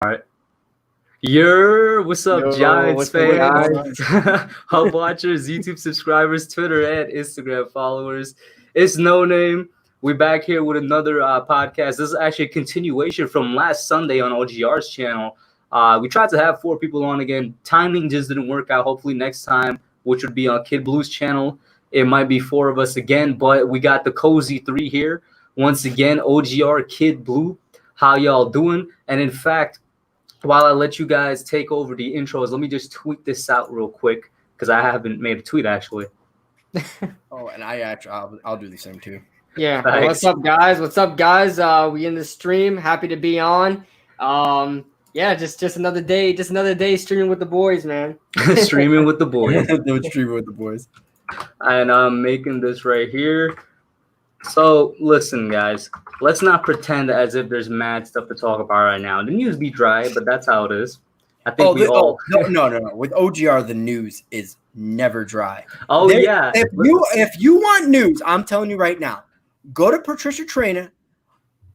All right. What's up, Giants What's the word, fans, Hub watchers, YouTube subscribers, Twitter and Instagram followers? It's Noname. We're back here with another podcast. This is actually a continuation from last Sunday on OGR's channel. We tried to have 4 people on again. Timing just didn't work out. Hopefully next time, which would be on KidBlue's channel, it might be 4 of us again. But we got the cozy 3 here. Once again, OGR, KidBlue. How y'all doing? And in fact, while I let you guys take over the intros, let me just tweet this out real quick because I haven't made a tweet actually. Oh, and I'll do the same too. Yeah. What's up, guys? We in the stream. Happy to be on. Just another day streaming with the boys, man. Streaming with the boys. Streaming with the boys. And I'm making this right here. So listen, guys, let's not pretend as if there's mad stuff to talk about right now. The news be dry, but that's how it is. I think No. With OGR, the news is never dry. Yeah. If you want news, I'm telling you right now, go to Patricia Traina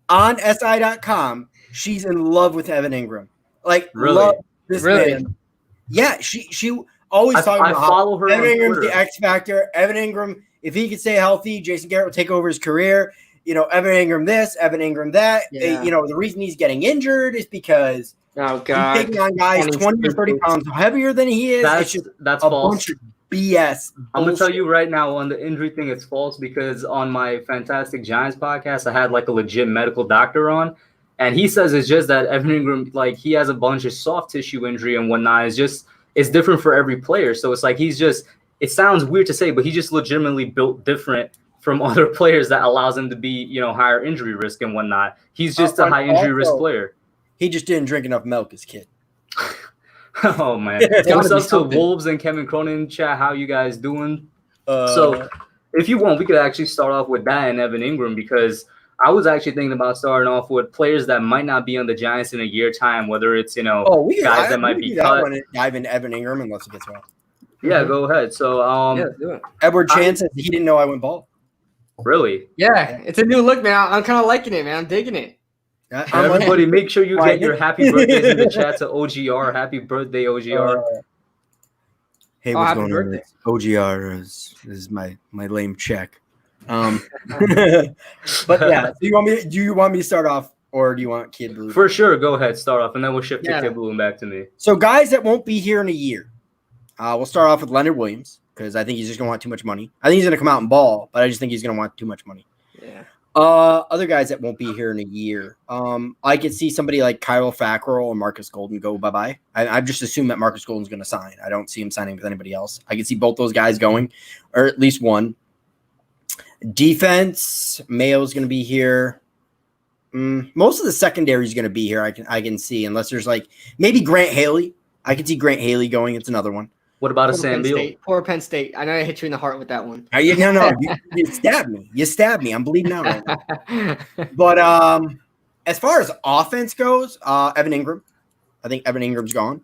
on SI.com. She's in love with Evan Ingram. Like, really? Love this man. Yeah, she always talking about follow her Evan on Ingram's Twitter. the X factor. Evan Ingram, if he could stay healthy, Jason Garrett will take over his career. Evan Ingram this, Evan Ingram that. Yeah. The reason he's getting injured is because Oh God, he's taking on guys 20 or 30 pounds heavier than he is. That's a false. bunch of BS. I'm gonna tell you right now on the injury thing, it's false because on my Fantastic Giants podcast, I had like a legit medical doctor on, and he says it's just that Evan Ingram, like he has a bunch of soft tissue injury and whatnot. It's different for every player. So it's like it sounds weird to say, but he just legitimately built different from other players that allows him to be, higher injury risk and whatnot. He's just a high injury risk player. He just didn't drink enough milk as a kid. Oh man. What's up to Wolves and Kevin Cronin chat? How you guys doing? So if you want, we could actually start off with that and Evan Ingram, because I was actually thinking about starting off with players that might not be on the Giants in a year time, whether it's, guys that might be cut. Dive into Evan Ingram unless it gets well. Yeah, go ahead. So do it. Edward Chan says he didn't know I went bald. Really? Yeah, it's a new look, man. I'm kind of liking it, man. I'm digging it. Everybody, make sure you get your happy birthdays in the chat to OGR. Happy birthday, OGR. Hey, what's going on? OGR is my lame check. But yeah, do you want me to start off, or do you want KidBlue? For sure, go ahead, start off, and then we'll shift to KidBlue and back to me. So guys that won't be here in a year, we'll start off with Leonard Williams, because I think he's just gonna want too much money. I think he's gonna come out and ball, but I just think he's gonna want too much money. Yeah. Other guys that won't be here in a year, I could see somebody like Kyle Fackrell or Marcus Golden go bye-bye. I just assume that Marcus Golden's going to sign. I don't see him signing with anybody else. I can see both those guys going, or at least one. Defense, Mayo's going to be here. Most of the secondary is going to be here. I can see, unless there's like maybe Grant Haley. I can see Grant Haley going. It's another one. What about a Sam Beal? Poor Penn State. I know I hit you in the heart with that one. No. You stabbed me. You stabbed me. I'm bleeding out right now. But as far as offense goes, Evan Ingram. I think Evan Ingram's gone.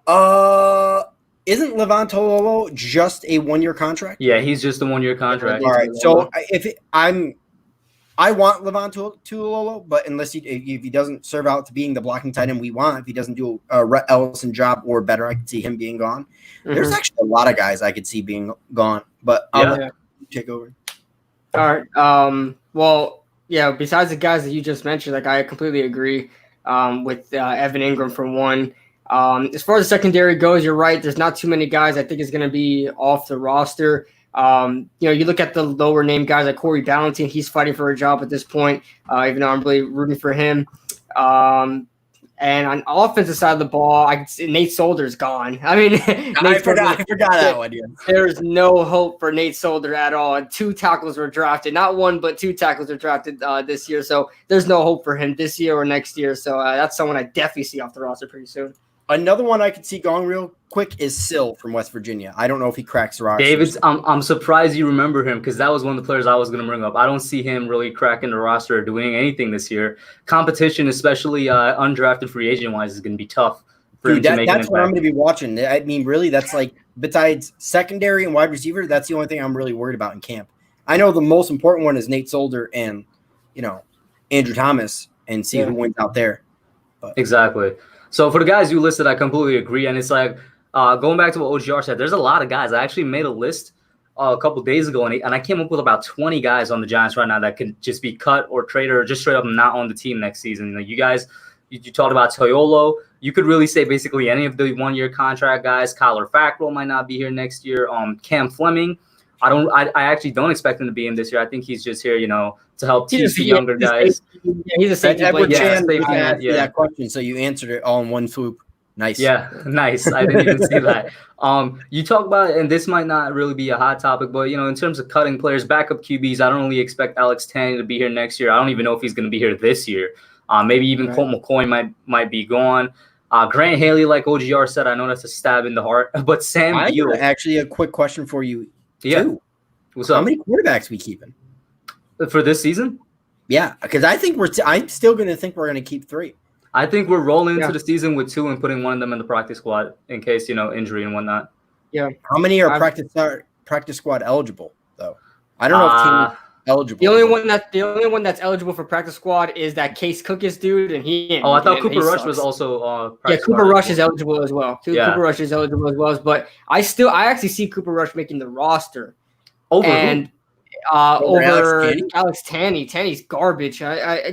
Isn't Levon Toilolo just a 1-year contract? Yeah, he's just a 1-year contract. All right. So I want Levon Toilolo, but if he doesn't serve out to being the blocking tight end we want, if he doesn't do a Rhett Ellison job or better, I could see him being gone. Mm-hmm. There's actually a lot of guys I could see being gone, but I'll let you take over. All right. Well, yeah, besides the guys that you just mentioned, like I completely agree with Evan Ingram for one. As far as the secondary goes, you're right. There's not too many guys I think is going to be off the roster. You look at the lower name guys like Corey Ballentine, he's fighting for a job at this point, even though I'm really rooting for him. And on offensive side of the ball, I can see Nate Solder's gone. I mean, I forgot that one. Yeah. There's no hope for Nate Solder at all. And 2 tackles were drafted, not 1, but 2 tackles were drafted this year. So there's no hope for him this year or next year. So that's someone I definitely see off the roster pretty soon. Another one I could see going real quick is Sill from West Virginia. I don't know if he cracks the roster. David, I'm surprised you remember him, because that was one of the players I was going to bring up. I don't see him really cracking the roster or doing anything this year. Competition, especially undrafted free agent wise, is going to be tough for him to make an impact. That's what I'm going to be watching. I mean, really, that's like besides secondary and wide receiver, that's the only thing I'm really worried about in camp. I know the most important one is Nate Solder and Andrew Thomas, and see who wins out there. But Exactly. So for the guys you listed, I completely agree. And it's like going back to what OGR said, there's a lot of guys. I actually made a list a couple days ago, and I came up with about 20 guys on the Giants right now that could just be cut or traded or just straight up not on the team next season. You guys, you talked about Toyolo. You could really say basically any of the 1-year contract guys. Kyler Fackrell might not be here next year. Cam Fleming. I actually don't expect him to be in this year. I think he's just here, to help teach the younger guys. He's a safety. Edward Yeah, Chan safety net, asked that question, so you answered it all in one swoop. Nice. Yeah, nice. I didn't even see that. You talk about, and this might not really be a hot topic, but in terms of cutting players, backup QBs, I don't really expect Alex Tanney to be here next year. I don't even know if he's going to be here this year. Maybe even Colt McCoy might be gone. Grant Haley, like OGR said, I know that's a stab in the heart, but Sam Beal. Actually, a quick question for you. Yeah. Too. What's up? How many quarterbacks we keeping for this season? Yeah, because I think I'm still going to think we're going to keep 3. I think we're rolling into the season with 2 and putting one of them in the practice squad in case injury and whatnot. Yeah. How many are practice squad eligible though? I don't know if team eligible. The only one that's eligible for practice squad is that Case Cookis dude, and he. I thought Cooper Rush was also. Cooper Rush is eligible as well. Cooper Rush is eligible as well. But I actually see Cooper Rush making the roster over Alex Tanney. Tanney's garbage.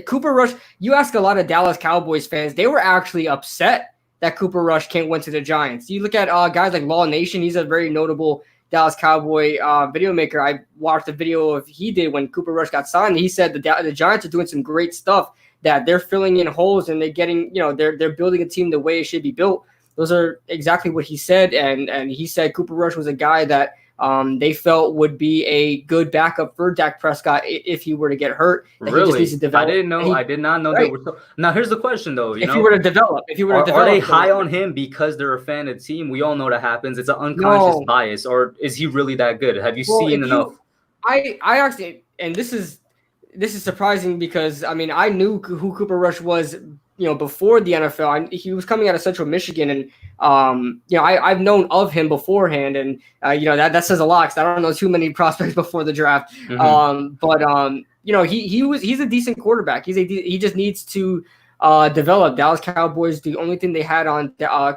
Cooper Rush. You ask a lot of Dallas Cowboys fans, they were actually upset that Cooper Rush went to the Giants. You look at guys like Law Nation. He's a very notable Dallas Cowboy video maker. I watched a video of he did when Cooper Rush got signed. He said the Giants are doing some great stuff, that they're filling in holes and they're getting, they're building a team the way it should be built. Those are exactly what he said. And he said Cooper Rush was a guy that they felt would be a good backup for Dak Prescott if he were to get hurt. Really? He to I didn't know. I did not know they were. Now here's the question, though. If he were to develop, are they high on him because they're a fan of the team? We all know that happens. It's an unconscious bias, or is he really that good? Have you seen enough? I actually, and this is surprising because I knew who Cooper Rush was. Before the NFL, he was coming out of Central Michigan, and I've known of him beforehand, and that says a lot because I don't know too many prospects before the draft. Mm-hmm. He's a decent quarterback. He just needs to develop. Dallas Cowboys, the only thing they had on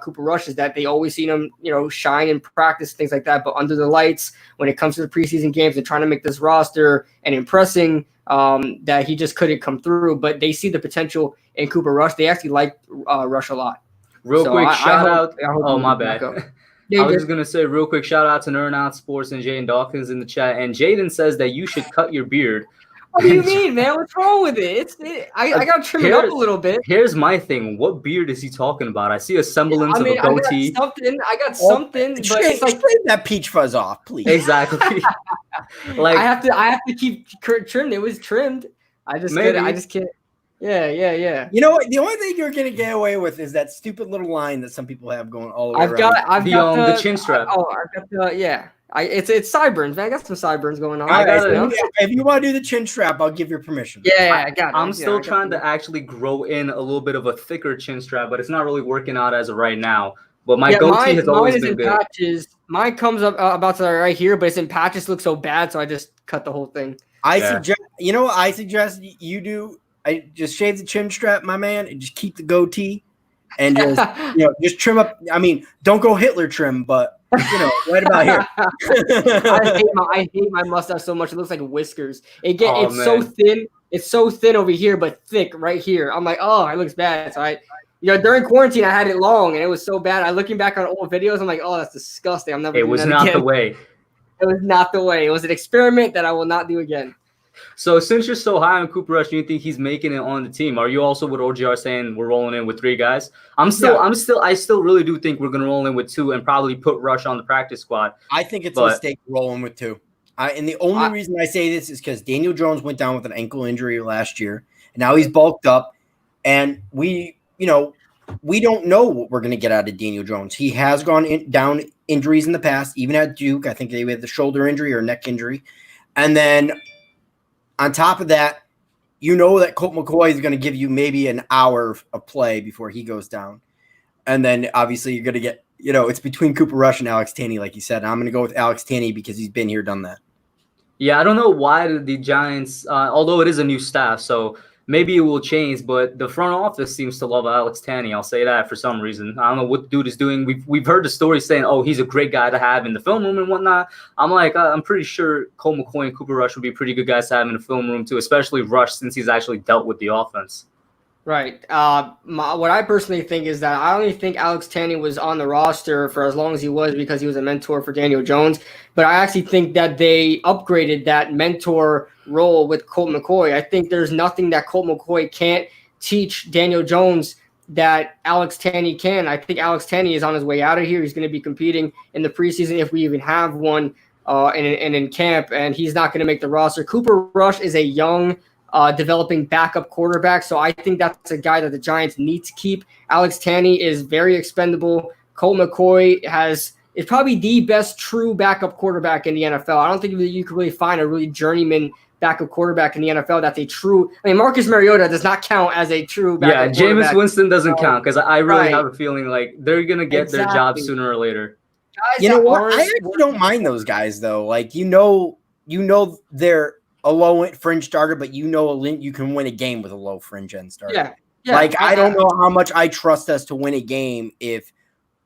Cooper Rush is that they always seen him shine in practice, things like that. But under the lights, when it comes to the preseason games and trying to make this roster and impressing, that he just couldn't come through. But they see the potential in Cooper Rush. They actually like Rush a lot. Quick shout out. Oh, my bad. Yeah, I was just going to say real quick shout out to Nerd Sports and Jaden Dawkins in the chat. And Jaden says that you should cut your beard. What do you mean, man? What's wrong with it? I got to trim it up a little bit. Here's my thing. What beard is he talking about? I see a semblance of a goatee. I got something, but it's like straight that peach fuzz off, please. Exactly. I have to keep trimmed. It was trimmed. I just can't. Yeah. You know what? The only thing you're gonna get away with is that stupid little line that some people have going all the way around. I've got the chin strap. I've got it's sideburns, man. I got some sideburns going on. If you want to do the chin strap, I'll give you permission. Yeah, I got it. I'm still trying to actually grow in a little bit of a thicker chin strap, but it's not really working out as of right now. But my goatee has always been good. Patches. Mine comes up about to right here, but it's in patches. Looks so bad, so I just cut the whole thing. I suggest you do. I just shave the chin strap, my man, and just keep the goatee, and just just trim up. I mean, don't go Hitler trim, but right about here. I hate my mustache so much. It looks like whiskers. It's so thin. It's so thin over here, but thick right here. I'm like, oh, it looks bad. So during quarantine, I had it long, and it was so bad. Looking back on old videos, I'm like, oh, that's disgusting. I'm never. It was not the way. It was not the way. It was an experiment that I will not do again. So since you're so high on Cooper Rush, do you think he's making it on the team? Are you also with OGR saying we're rolling in with 3 guys? I still really do think we're gonna roll in with 2 and probably put Rush on the practice squad. I think it's a mistake rolling with 2. And the only reason I say this is because Daniel Jones went down with an ankle injury last year, and now he's bulked up, and we don't know what we're gonna get out of Daniel Jones. He has gone down injuries in the past, even at Duke. I think they had the shoulder injury or neck injury, and then. On top of that, that Colt McCoy is going to give you maybe an hour of play before he goes down. And then obviously you're going to get, it's between Cooper Rush and Alex Tanney, like you said. And I'm going to go with Alex Tanney because he's been here, done that. Yeah, I don't know why the Giants, although it is a new staff, so maybe it will change, but the front office seems to love Alex Tanney. I'll say that for some reason. I don't know what the dude is doing. We've heard the story saying, oh, he's a great guy to have in the film room and whatnot. I'm like, I'm pretty sure Cole McCoy and Cooper Rush would be pretty good guys to have in the film room too, especially Rush since he's actually dealt with the offense. Right. What I personally think is that I only think Alex Tanney was on the roster for as long as he was because he was a mentor for Daniel Jones. But I actually think that they upgraded that mentor role with Colt McCoy. I think there's nothing that Colt McCoy can't teach Daniel Jones that Alex Tanney can. I think Alex Tanney is on his way out of here. He's going to be competing in the preseason if we even have one and in camp, and he's not going to make the roster. Cooper Rush is a young developing backup quarterback. So I think that's a guy that the Giants need to keep. Alex Tanney is very expendable. Colt McCoy is probably the best true backup quarterback in the NFL. I don't think you can really find a really journeyman backup quarterback in the NFL that's a true. I mean, Marcus Mariota does not count as a true backup quarterback. Jameis Winston doesn't count because I really have a feeling like they're going to get their job sooner or later. Guys, you know what? I actually don't mind those guys though. Like, you know, they're a low fringe starter, but you can win a game with a low fringe end starter. Yeah. Like, I don't know how much I trust us to win a game if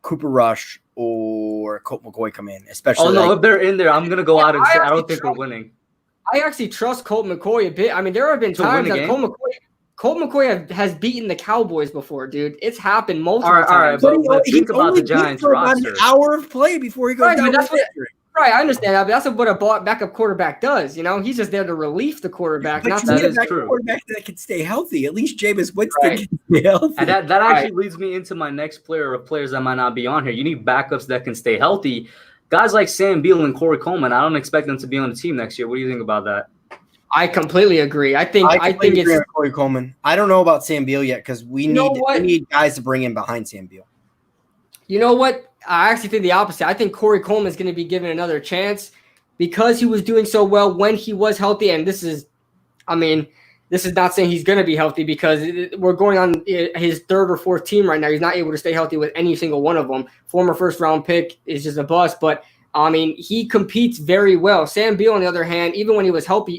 Cooper Rush or Colt McCoy come in, especially. Oh, no, if they're in there, I'm going to go out and say I don't think we're winning. I actually trust Colt McCoy a bit. I mean, there have been times that Colt McCoy has beaten the Cowboys before, dude. It's happened multiple times. All right, but think about the Giants roster. About an hour of play before he goes down. Right, I understand that, but that's what a backup quarterback does. You know, he's just there to relieve the quarterback. But you need a quarterback that can stay healthy. At least Jameis Winston can stay healthy. And that actually leads me into my next player of players that might not be on here. You need backups that can stay healthy. Guys like Sam Beal and Corey Coleman, I don't expect them to be on the team next year. What do you think about that? I completely agree. I think it's Corey Coleman. I don't know about Sam Beal yet because we need guys to bring in behind Sam Beal. You know what? I actually think the opposite. I think Corey Coleman is going to be given another chance because he was doing so well when he was healthy. And this is not saying he's going to be healthy because we're going on his third or fourth team right now. He's not able to stay healthy with any single one of them. Former first-round pick is just a bust. But, I mean, he competes very well. Sam Beal, on the other hand, even when he was healthy,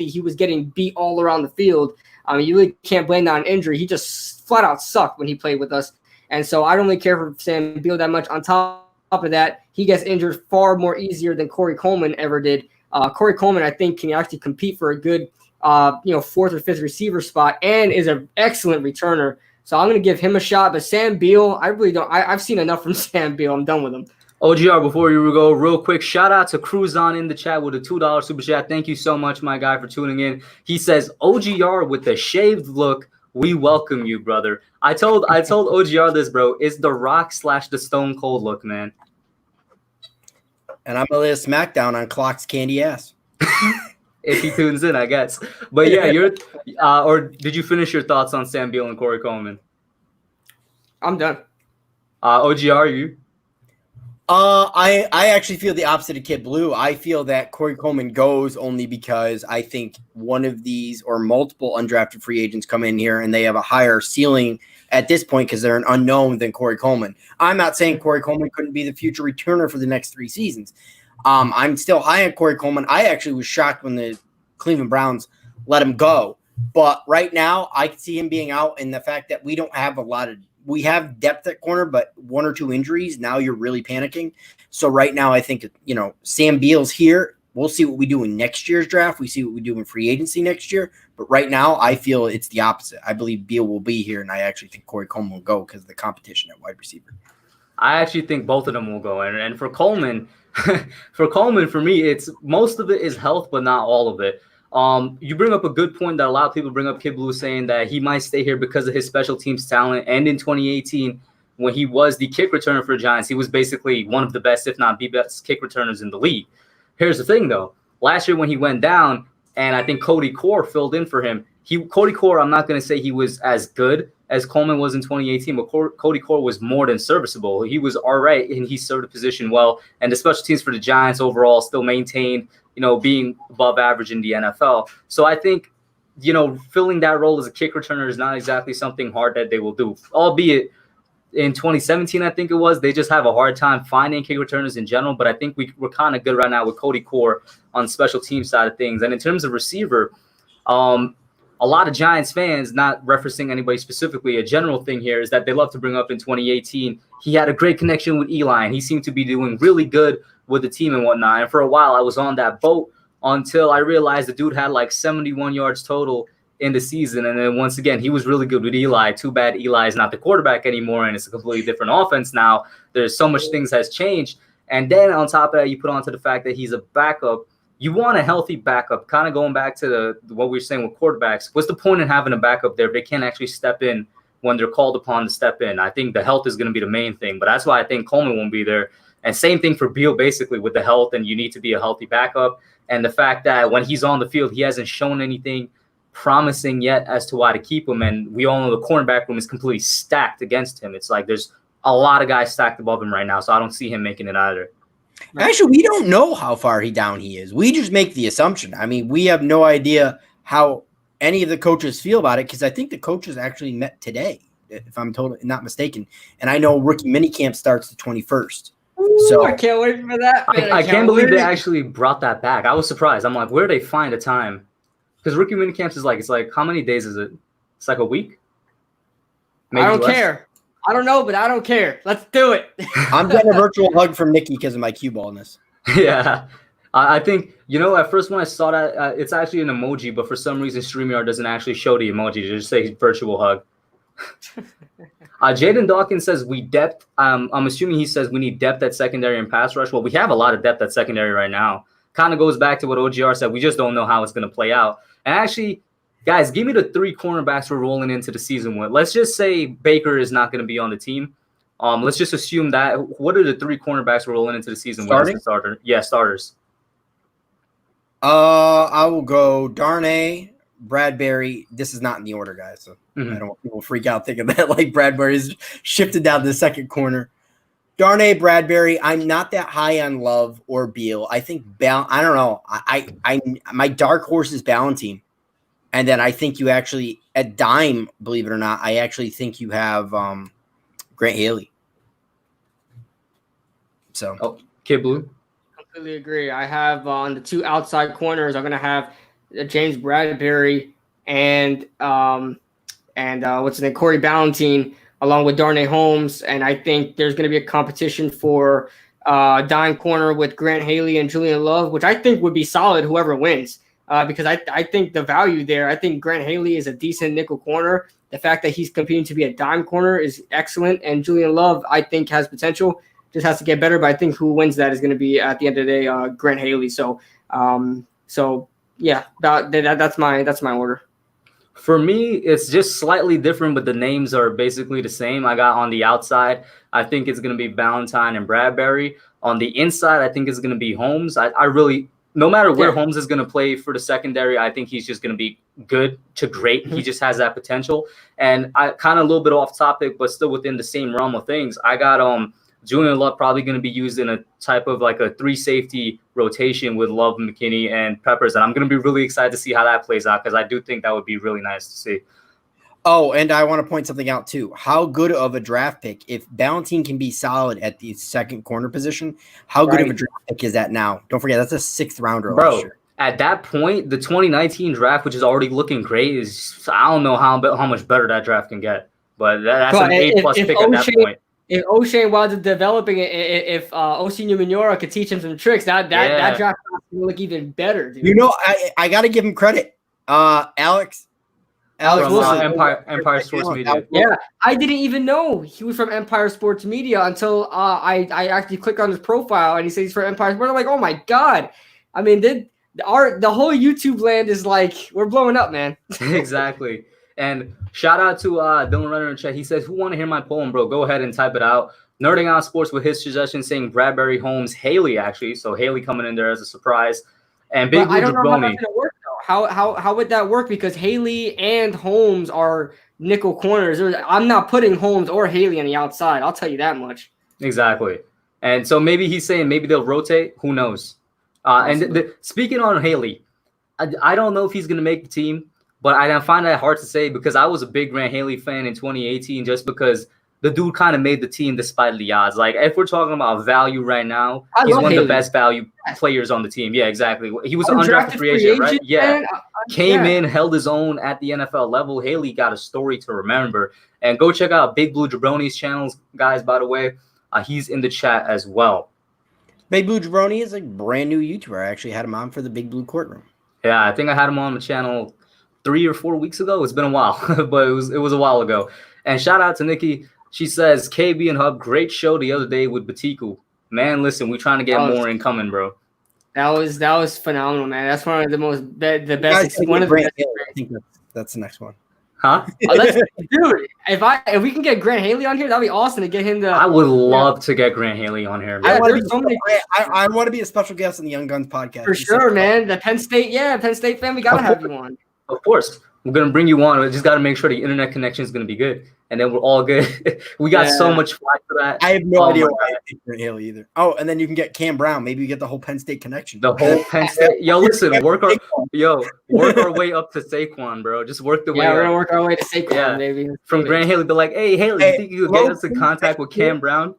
he was getting beat all around the field. I mean, you really can't blame that on injury. He just flat out sucked when he played with us. And so I don't really care for Sam Beal that much. On top of that, he gets injured far more easier than Corey Coleman ever did. Corey Coleman, I think, can actually compete for a good, fourth or fifth receiver spot and is an excellent returner. So I'm going to give him a shot. But Sam Beal, I really don't. I've seen enough from Sam Beal. I'm done with him. OGR, before you go, real quick, shout out to Cruzon in the chat with a $2 super chat. Thank you so much, my guy, for tuning in. He says, OGR with the shaved look. We welcome you, brother. I told OGR this, bro. It's the Rock / the Stone Cold look, man. And I'm gonna lay a smackdown on Clock's candy ass. If he tunes in, I guess. But yeah, or did you finish your thoughts on Sam Beal and Corey Coleman? I'm done. OGR, you? I actually feel the opposite of KidBlue. I feel that Corey Coleman goes only because I think one of these or multiple undrafted free agents come in here and they have a higher ceiling at this point because they're an unknown than Corey Coleman. I'm not saying Corey Coleman couldn't be the future returner for the next 3 seasons. I'm still high on Corey Coleman. I actually was shocked when the Cleveland Browns let him go. But right now, I can see him being out, and the fact that we don't have we have depth at corner, but 1 or 2 injuries. Now you're really panicking. So right now, I think, Sam Beal's here. We'll see what we do in next year's draft. We see what we do in free agency next year. But right now, I feel it's the opposite. I believe Beal will be here, and I actually think Corey Coleman will go because of the competition at wide receiver. I actually think both of them will go. And for Coleman, for me, it's most of it is health, but not all of it. You bring up a good point that a lot of people bring up KidBlue saying that he might stay here because of his special teams talent. And in 2018, when he was the kick returner for the Giants, he was basically one of the best, if not the best kick returners in the league. Here's the thing, though. Last year when he went down, and I think Cody Core filled in for him, Cody Core, I'm not going to say he was as good as Coleman was in 2018, but Cody Core was more than serviceable. He was all right, and he served the position well. And the special teams for the Giants overall still maintained, being above average in the NFL. So I think, filling that role as a kick returner is not exactly something hard that they will do. Albeit in 2017, I think it was, they just have a hard time finding kick returners in general. But I think we're kind of good right now with Cody Core on the special team side of things. And in terms of receiver, a lot of Giants fans, not referencing anybody specifically, a general thing here is that they love to bring up in 2018, he had a great connection with Eli, and he seemed to be doing really good with the team and whatnot. And for a while, I was on that boat until I realized the dude had like 71 yards total in the season. And then once again, he was really good with Eli. Too bad Eli is not the quarterback anymore, and it's a completely different offense now. There's so much things has changed. And then on top of that, you put on to the fact that he's a backup. You want a healthy backup, kind of going back to what we were saying with quarterbacks. What's the point in having a backup there if they can't actually step in when they're called upon to step in? I think the health is going to be the main thing, but that's why I think Coleman won't be there. And same thing for Beal, basically, with the health, and you need to be a healthy backup. And the fact that when he's on the field, he hasn't shown anything promising yet as to why to keep him. And we all know the cornerback room is completely stacked against him. It's like there's a lot of guys stacked above him right now, so I don't see him making it either. Actually, we don't know how far down he is. We just make the assumption. I mean, we have no idea how any of the coaches feel about it, because I think the coaches actually met today, if I'm totally not mistaken. And I know rookie minicamp starts the 21st. So I can't wait for that. Man. I can't believe they actually brought that back. I was surprised. I'm like, where did they find a time? Because rookie minicamps is like, it's like, how many days is it? It's like a week? Maybe I don't care. I don't know, but I don't care. Let's do it. I'm getting a virtual hug from Nikki because of my cue ballness. Yeah. I think, at first when I saw that, it's actually an emoji, but for some reason StreamYard doesn't actually show the emoji. They just say virtual hug. Jaden Dawkins says we depth. I'm assuming he says we need depth at secondary and pass rush. Well, we have a lot of depth at secondary right now. Kind of goes back to what OGR said. We just don't know how it's going to play out. And actually, guys, give me the 3 cornerbacks we're rolling into the season with. Let's just say Baker is not going to be on the team. Let's just assume that. What are the 3 cornerbacks we're rolling into the season with as a starter? Yeah, starters. I will go Darnay, Bradbury. This is not in the order, guys, so I don't want people to freak out thinking that like Bradbury's shifted down to the second corner. Darnay, Bradbury. I'm not that high on Love or Beal. I think I don't know. I my dark horse is Ballentine. And then I think you actually, at dime, believe it or not, I actually think you have Grant Haley. So, KidBlue. Completely agree. I have on the 2 outside corners, I'm going to have James Bradbury and what's his name, Corey Ballentine, along with Darnay Holmes. And I think there's going to be a competition for dime corner with Grant Haley and Julian Love, which I think would be solid whoever wins. Because I think the value there, I think Grant Haley is a decent nickel corner. The fact that he's competing to be a dime corner is excellent. And Julian Love, I think, has potential. Just has to get better. But I think who wins that is going to be, at the end of the day, Grant Haley. So yeah, that's my order. For me, it's just slightly different, but the names are basically the same. I got on the outside, I think it's going to be Ballentine and Bradbury. On the inside, I think it's going to be Holmes. I really... No matter where Holmes is going to play for the secondary, I think he's just going to be good to great. He just has that potential. And I kind of a little bit off topic, but still within the same realm of things. I got Julian Love probably going to be used in a type of like a 3 safety rotation with Love, McKinney, and Peppers. And I'm going to be really excited to see how that plays out because I do think that would be really nice to see. Oh, and I want to point something out too. How good of a draft pick, if Ballentine can be solid at the second corner position, how good of a draft pick is that now? Don't forget, that's a 6th rounder last year. At that point, the 2019 draft, which is already looking great, is I don't know how much better that draft can get. But that's an A-plus pick at that point. If O'Shea winds up developing it, if Osinio Minora could teach him some tricks, that draft will look even better, dude. I got to give him credit. Alex Wilson, Empire Sports Media. Yeah, I didn't even know he was from Empire Sports Media until I actually clicked on his profile and he says he's from Empire Sports. I'm like, oh my god! I mean, the whole YouTube land is like we're blowing up, man. Exactly. And shout out to Dylan Renner in chat. He says, "Who want to hear my poem, bro? Go ahead and type it out." Nerding Out Sports with his suggestion saying Bradbury, Holmes, Haley actually. So Haley coming in there as a surprise, and Big Blue Jabroni. How would that work? Because Haley and Holmes are nickel corners. I'm not putting Holmes or Haley on the outside. I'll tell you that much. Exactly. And so maybe he's saying maybe they'll rotate. Who knows? Speaking on Haley, I don't know if he's going to make the team, but I find that hard to say because I was a big Grant Haley fan in 2018 just because the dude kind of made the team despite the odds. Like, if we're talking about value right now, I he's love one of Haley. the best value players on the team. Yeah, exactly. He was an Undrafted undrafted free agent, right? Yeah. man. Came in, held his own at the NFL level. Haley got a story to remember. And go check out Big Blue Jabroni's channels, guys, by the way. He's in the chat as well. Big Blue Jabroni is a brand new YouTuber. I actually had him on for the Big Blue Courtroom. Yeah, I think I had him on the channel 3 or 4 weeks ago. It's been a while, but it was a while ago. And shout out to Nikki. She says, KB and Hub, great show the other day with Batiku. Man, listen, we're trying to get more incoming, bro. That was phenomenal, man. That's one of the best. One of the best. I think that's the next one. Huh? Dude, if we can get Grant Haley on here, that'd be awesome to get him to. I would love to get Grant Haley on here. I want to be a special guest on the Young Guns podcast. For sure, man. The Penn State fan, we gotta have you on. Of course. We're gonna bring you on. We just gotta make sure the internet connection is gonna be good. And then we're all good. We got so much flack for that. I have no idea why I think Grant Haley either. Oh, and then you can get Cam Brown. Maybe you get the whole Penn State connection. The whole Penn State. Yo, listen, work our way up to Saquon, bro. Just work the way up. Yeah, we're gonna work our way to Saquon, baby. From Grant Haley, be like, hey, Haley, you think you could get us in contact with Cam Brown?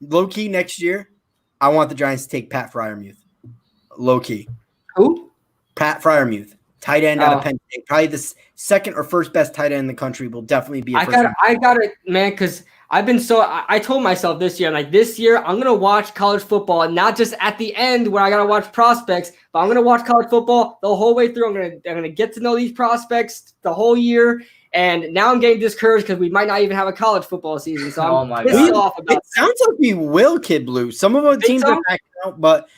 Low key next year, I want the Giants to take Pat Fryermuth. Low key. Who? Pat Fryermuth. Tight end out of Penn State. Probably the second or first best tight end in the country. Will definitely be. I got it, man, because I've been I told myself this year, this year I'm gonna watch college football, not just at the end where I gotta watch prospects, but I'm gonna watch college football the whole way through. I'm gonna get to know these prospects the whole year. And now I'm getting discouraged because we might not even have a college football season. So I'm pissed off about it. Sounds like we will, KidBlue. Some of our teams are backing out, but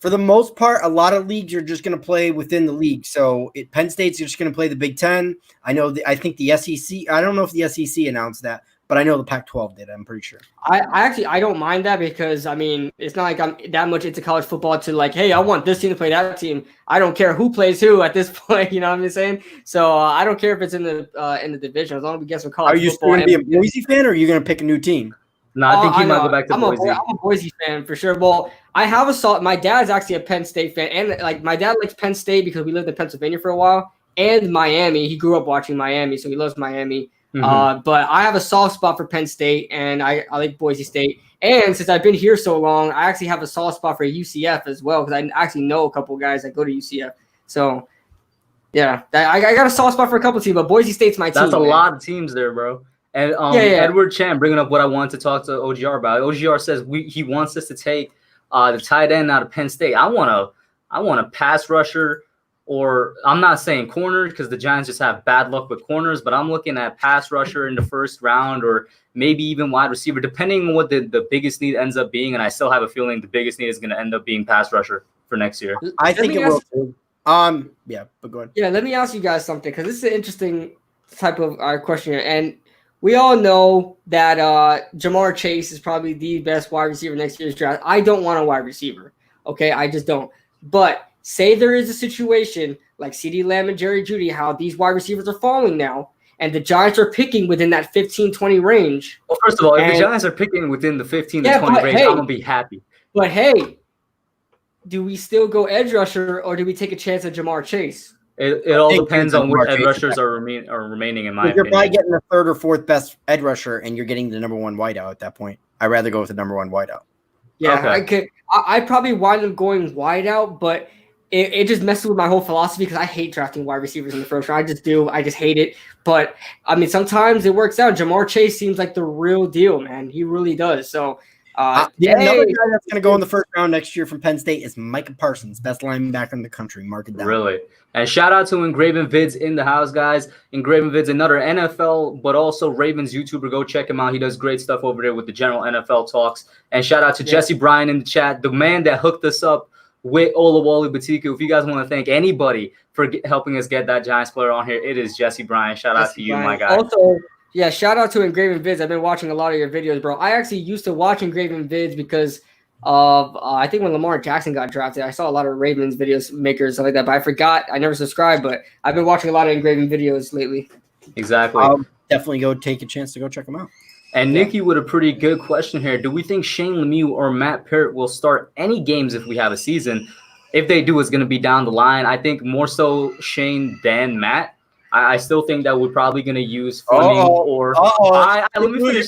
for the most part, a lot of leagues are just going to play within the league. So Penn State's just going to play the Big Ten. I think the SEC. I don't know if the SEC announced that, but I know the Pac-12 did. I'm pretty sure. I don't mind that because it's not like I'm that much into college football to like, hey, I want this team to play that team. I don't care who plays who at this point. You know what I'm saying? So I don't care if it's in the division as long as we get some college. Are you football. Still going to be a Boise fan, or are you going to pick a new team? No, I think he might go back to Boise. I'm a Boise fan for sure. Well, I have my dad's actually a Penn State fan, and like my dad likes Penn State because we lived in Pennsylvania for a while, and Miami. He grew up watching Miami, so he loves Miami. Mm-hmm. But I have a soft spot for Penn State, and I like Boise State. And since I've been here so long, I actually have a soft spot for UCF as well because I actually know a couple of guys that go to UCF. So, yeah, I got a soft spot for a couple of teams, but Boise State's my team. That's a lot of teams there, bro. And Edward Chan bringing up what I wanted to talk to OGR about. OGR says he wants us to take the tight end out of Penn State. I want a pass rusher, or I'm not saying corner because the Giants just have bad luck with corners, but I'm looking at pass rusher in the first round, or maybe even wide receiver, depending on what the biggest need ends up being. And I still have a feeling the biggest need is going to end up being pass rusher for next year. I think it will. Yeah, but go ahead. Yeah, let me ask you guys something because this is an interesting type of question here, and we all know that Jamar Chase is probably the best wide receiver next year's draft. I don't want a wide receiver. Okay, I just don't. But say there is a situation like CeeDee Lamb and Jerry Jeudy, how these wide receivers are falling now, and the Giants are picking within that 15-20 range. Well, first of all, if the Giants are picking within the 15 to 20 range, I'm going to be happy. But hey, do we still go edge rusher, or do we take a chance at Jamar Chase? It all depends on which edge rushers are remaining, in my opinion. You're probably getting the third or fourth best edge rusher, and you're getting the number one wideout at that point. I'd rather go with the number one wideout. Yeah, okay. I probably wind up going wideout, but it just messes with my whole philosophy because I hate drafting wide receivers in the first round. I just do. I just hate it. But, I mean, sometimes it works out. Jamar Chase seems like the real deal, man. He really does. So, another guy that's going to go in the first round next year from Penn State is Micah Parsons, best linebacker in the country. Mark it down. Really? And shout out to Engraven Vids in the house, guys. Engraven Vids, another NFL, but also Ravens YouTuber. Go check him out. He does great stuff over there with the general NFL talks. And shout out to Jesse Bryan in the chat, the man that hooked us up with Olawale Batiku. If you guys want to thank anybody for helping us get that Giants player on here, it is Jesse Bryan. Shout out to you, my guy. Also, yeah, shout out to Engraven Vids. I've been watching a lot of your videos, bro. I actually used to watch Engraven Vids because of I think when Lamar Jackson got drafted, I saw a lot of Ravens videos makers, stuff like that, but I forgot. I never subscribed, but I've been watching a lot of Engraven videos lately. Exactly. Definitely go take a chance to go check them out. And Nikki with a pretty good question here. Do we think Shane Lemieux or Matt Parrott will start any games if we have a season? If they do, it's going to be down the line. I think more so Shane than Matt. I still think that we're probably going to use Fleming or. Let me finish.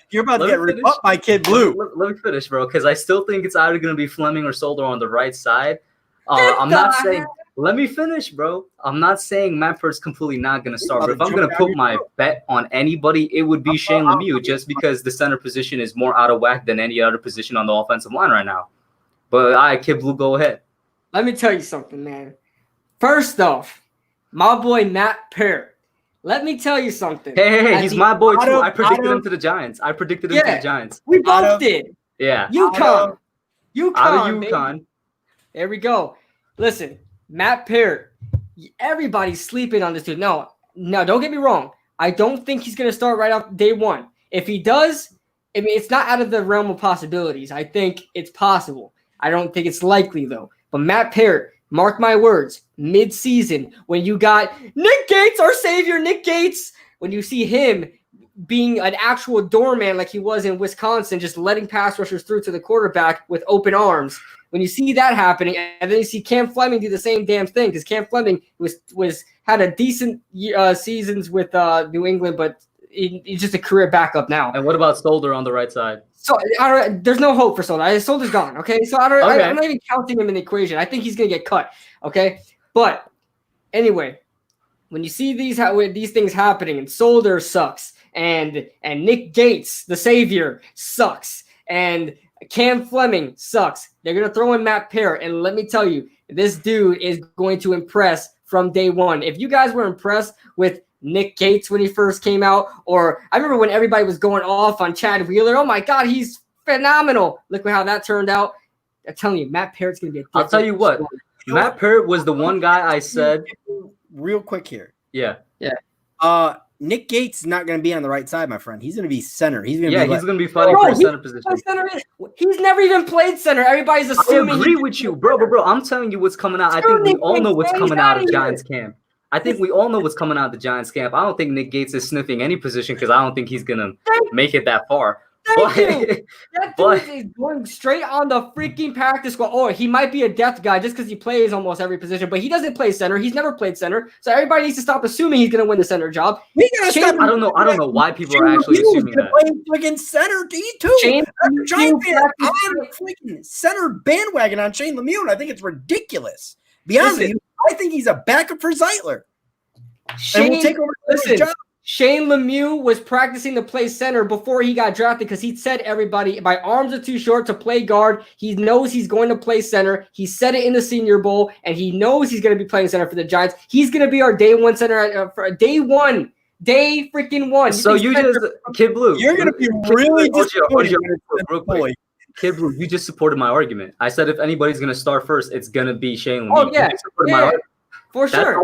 You're about to get ripped up by KidBlue. Let me finish, bro, because I still think it's either going to be Fleming or Solder on the right side. I'm not saying. Let me finish, bro. I'm not saying Matt Pert's completely not going to start, but if I'm going to put my bet on anybody, it would be Shane Lemieux, just because the center position is more out of whack than any other position on the offensive line right now. But KidBlue, go ahead. Let me tell you something, man. First off, my boy Matt Peart. Let me tell you something. Hey, he's my boy too. I predicted him to the Giants. We both did. Yeah. UConn. Out of UConn. There we go. Listen, Matt Peart. Everybody's sleeping on this dude. No, don't get me wrong. I don't think he's going to start right off day one. If he does, I mean, it's not out of the realm of possibilities. I think it's possible. I don't think it's likely, though. But Matt Peart, mark my words, mid-season, when you got Nick Gates, our savior, Nick Gates, when you see him being an actual doorman like he was in Wisconsin, just letting pass rushers through to the quarterback with open arms, when you see that happening, and then you see Cam Fleming do the same damn thing, because Cam Fleming had a decent seasons with New England, but he's just a career backup now. And what about Solder on the right side? So there's no hope for Solder. Solder's gone. Okay, so I'm not even counting him in the equation. I think he's gonna get cut. Okay, but anyway, when you see these things happening, and Solder sucks, and Nick Gates, the savior, sucks, and Cam Fleming sucks, they're gonna throw in Matt Peart, and let me tell you, this dude is going to impress from day one. If you guys were impressed with Nick Gates when he first came out, or I remember when everybody was going off on Chad Wheeler. Oh my God, he's phenomenal. Look how that turned out. I'm telling you, Matt Peart's going to be I'll tell you what, Matt Peart was the one guy I said. Real quick here. Yeah. Nick Gates is not going to be on the right side, my friend. He's going to be center. He's going to be fighting for a center position. He's never even played center. Everybody's assuming. I agree with you, bro. I'm telling you what's coming out. I think we all know what's coming out of Giants camp. I think we all know what's coming out of the Giants camp. I don't think Nick Gates is sniffing any position because I don't think he's going to make it that far. That dude is going straight on the freaking practice squad. Oh, he might be a depth guy just because he plays almost every position, but he doesn't play center. He's never played center. So everybody needs to stop assuming he's going to win the center job. I don't know why people are actually assuming that. Playing freaking center D2. I'm a freaking center bandwagon on Shane Lemieux, and I think it's ridiculous. Be honest with you, I think he's a backup for Zeitler. And we'll take over his job. Shane Lemieux was practicing to play center before he got drafted because he said, everybody, my arms are too short to play guard. He knows he's going to play center. He said it in the Senior Bowl, and he knows he's going to be playing center for the Giants. He's going to be our day one center for day one. Day freaking one. So you just, KidBlue. You're going to be really disappointed. KidBlue, you just supported my argument. I said if anybody's going to start first, it's going to be Shane Lemieux. Oh, yeah. For sure.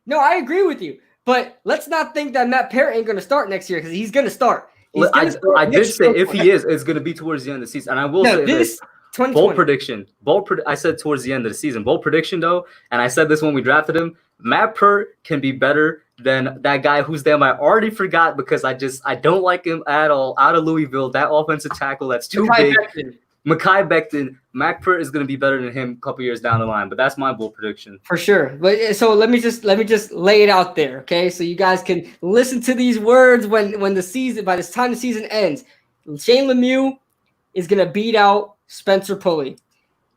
No, I agree with you. But let's not think that Matt Peart ain't going to start next year because he's going to start. I did say if he is, it's going to be towards the end of the season. And I will say this. Bold prediction. I said towards the end of the season. Bold prediction, though, and I said this when we drafted him, Matt Peart can be better than that guy whose name I already forgot because I don't like him at all. Out of Louisville, that offensive tackle that's too big. Mekhi Becton, Matt Peart is going to be better than him a couple years down the line, but that's my bold prediction for sure. But so let me just lay it out there, okay? So you guys can listen to these words when the season, by this time the season ends. Shane Lemieux is going to beat out Spencer Pulley,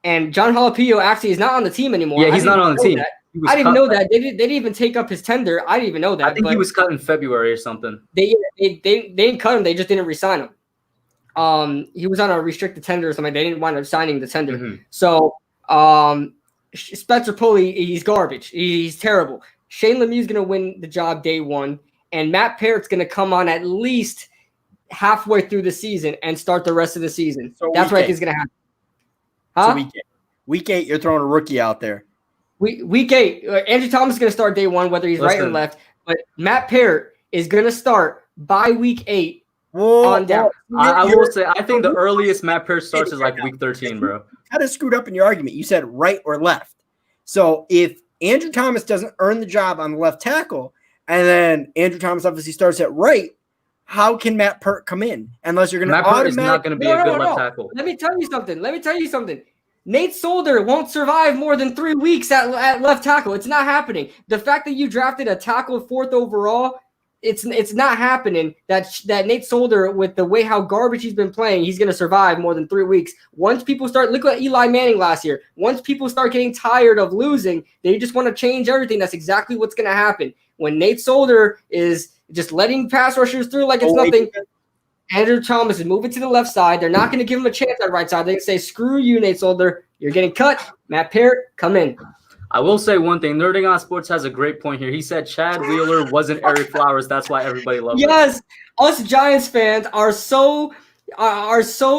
and John Jalapeno actually is not on the team anymore. Yeah, he's not on the team. I didn't know that. They didn't even take up his tender. I didn't even know that. I think he was cut in February or something. They didn't cut him. They just didn't re-sign him. He was on a restricted tender or something. They didn't wind up signing the tender. Mm-hmm. So, Spencer Pulley, he's garbage. He's terrible. Shane Lemieux is going to win the job day one, and Matt Peart's going to come on at least halfway through the season and start the rest of the season. So that's what I think is going to happen. Huh? So week 8, you're throwing a rookie out there. Week 8, Andrew Thomas is going to start day one, whether he's right or left. But Matt Peart is going to start by week 8. On down. I will say, I think the earliest Matt Peart starts is like week 13, bro. Kind of screwed up in your argument. You said right or left. So if Andrew Thomas doesn't earn the job on the left tackle, and then Andrew Thomas obviously starts at right, how can Matt Peart come in? Unless you're going to Matt Peart is not going to be a good left tackle. Let me tell you something. Nate Solder won't survive more than 3 weeks at left tackle. It's not happening. The fact that you drafted a tackle 4th overall, it's not happening that Nate Solder, with the way how garbage he's been playing, he's going to survive more than 3 weeks. Once people start, look at Eli Manning last year. Once people start getting tired of losing, they just want to change everything. That's exactly what's going to happen. When Nate Solder is just letting pass rushers through like it's nothing, Andrew Thomas is moving to the left side. They're not going to give him a chance at right side. They can say, screw you, Nate Solder. You're getting cut. Matt Parrott, come in. I will say one thing. Nerding on Sports has a great point here. He said Chad Wheeler wasn't Eric Flowers. That's why everybody loves him. Yes, us Giants fans are so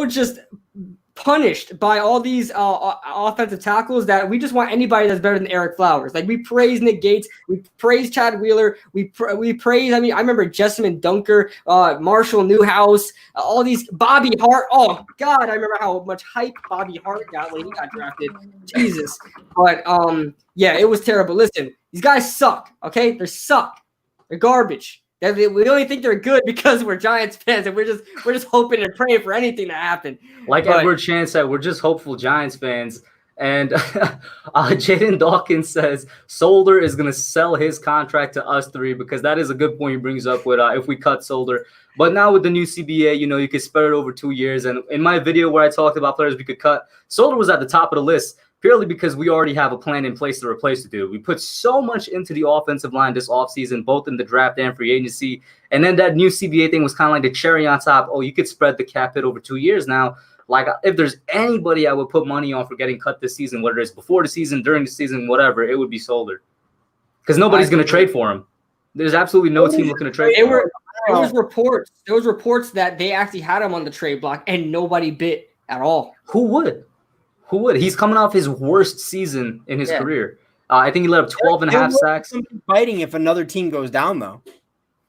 just punished by all these offensive tackles that we just want anybody that's better than Eric Flowers. Like, we praise Nick Gates, we praise Chad Wheeler, we praise. I mean, I remember Jessamine Dunker, Marshall Newhouse, all these Bobby Hart. Oh God, I remember how much hype Bobby Hart got when he got drafted. Jesus, but yeah, it was terrible. Listen, these guys suck. Okay, they suck. They're garbage. We only think they're good because we're Giants fans, and we're just hoping and praying for anything to happen. Like Edward Chan said, we're just hopeful Giants fans. And Jaden Dawkins says Solder is going to sell his contract to us 3, because that is a good point he brings up with if we cut Solder. But now with the new CBA, you could spread it over 2 years. And in my video where I talked about players we could cut, Solder was at the top of the list, purely because we already have a plan in place to replace the dude. We put so much into the offensive line this offseason, both in the draft and free agency. And then that new CBA thing was kind of like the cherry on top. Oh, you could spread the cap hit over 2 years now. Like, if there's anybody I would put money on for getting cut this season, whether it's before the season, during the season, whatever, it would be Solder. Because nobody's going to trade for him. There's absolutely no team looking to trade for him. There was reports that they actually had him on the trade block, and nobody bit at all. Who would? He's coming off his worst season in his career. I think he let up 12 and a half sacks. Fighting if another team goes down, though.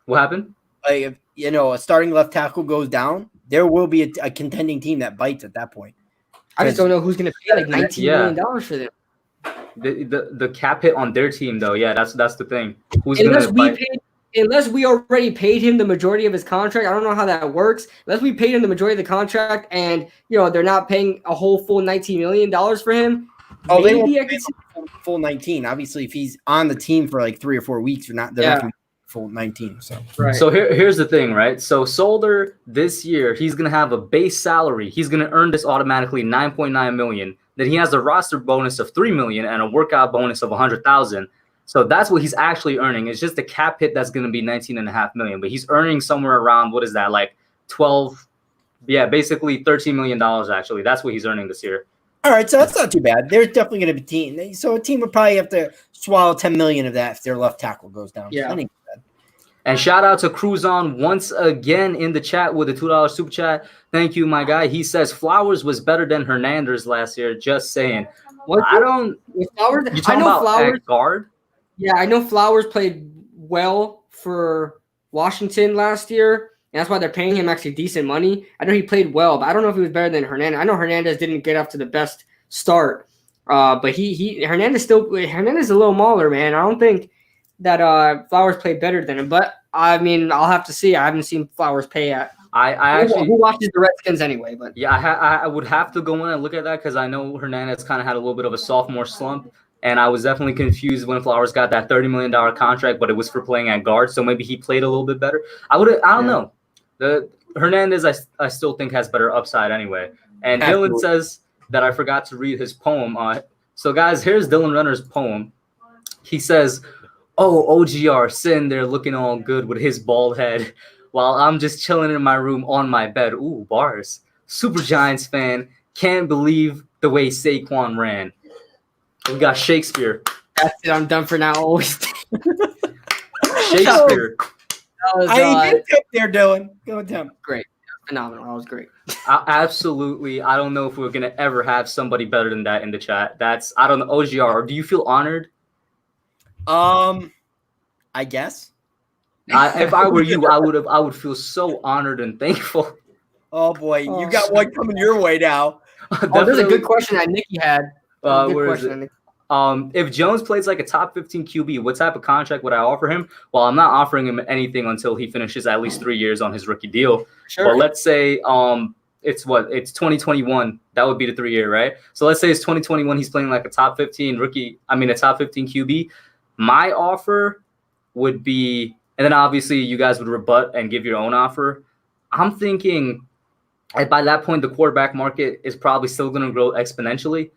What happened? Like, if a starting left tackle goes down, there will be a contending team that bites at that point. I just don't know who's going to pay like $19 million for them. The cap hit on their team, though, yeah, that's the thing. Who's going to bite? Unless we already paid him the majority of his contract, I don't know how that works. Unless we paid him the majority of the contract, and they're not paying a whole full $19 million for him. Oh, they won't pay full 19. Obviously, if he's on the team for like 3 or 4 weeks, they're not going to full 19. So right. So here's the thing, right? So Solder this year, he's going to have a base salary. He's going to earn this automatically $9.9 million. Then he has a roster bonus of $3 million and a workout bonus of $100,000. So that's what he's actually earning. It's just the cap hit that's going to be $19.5 million. But he's earning somewhere around, what is that, like 12? Yeah, basically $13 million, actually. That's what he's earning this year. All right, so that's not too bad. There's definitely going to be a team. So a team would probably have to swallow $10 million of that if their left tackle goes down. Yeah. And shout out to Cruzon once again in the chat with a $2 super chat. Thank you, my guy. He says Flowers was better than Hernandez last year. Just saying. Flowers? You talking about Flowers guard? Yeah, I know Flowers played well for Washington last year, and that's why they're paying him actually decent money. I know he played well, but I don't know if he was better than Hernandez. I know Hernandez didn't get off to the best start, but Hernandez is a little mauler, man. I don't think that Flowers played better than him, but I mean, I'll have to see. I haven't seen Flowers pay at. Who watches the Redskins anyway? But yeah, I would have to go in and look at that because I know Hernandez kind of had a little bit of a sophomore slump. And I was definitely confused when Flowers got that $30 million contract, but it was for playing at guard, so maybe he played a little bit better. I don't know. The Hernandez, I still think has better upside anyway. And Dylan says that I forgot to read his poem. So guys, here's Dylan Renner's poem. He says, "Oh, OGR sitting there looking all good with his bald head, while I'm just chilling in my room on my bed." Ooh, bars. Super Giants fan. Can't believe the way Saquon ran. We got Shakespeare. That's it. I'm done for now. Always. Shakespeare. I did tip there, Dylan. Go with him. Great. Phenomenal. That was great. Absolutely. I don't know if we're going to ever have somebody better than that in the chat. I don't know. OGR, do you feel honored? I guess. If I were you, I would feel so honored and thankful. Oh, boy. You got one coming your way now. There's a good question that Nikki had. Where is it? If Jones plays like a top 15 QB, what type of contract would I offer him? Well, I'm not offering him anything until he finishes at least 3 years on his rookie deal. Sure. But let's say it's 2021. That would be the 3-year, right? So let's say it's 2021. He's playing like a top 15 a top 15 QB. My offer would be, and then obviously you guys would rebut and give your own offer. I'm thinking by that point, the quarterback market is probably still going to grow exponentially.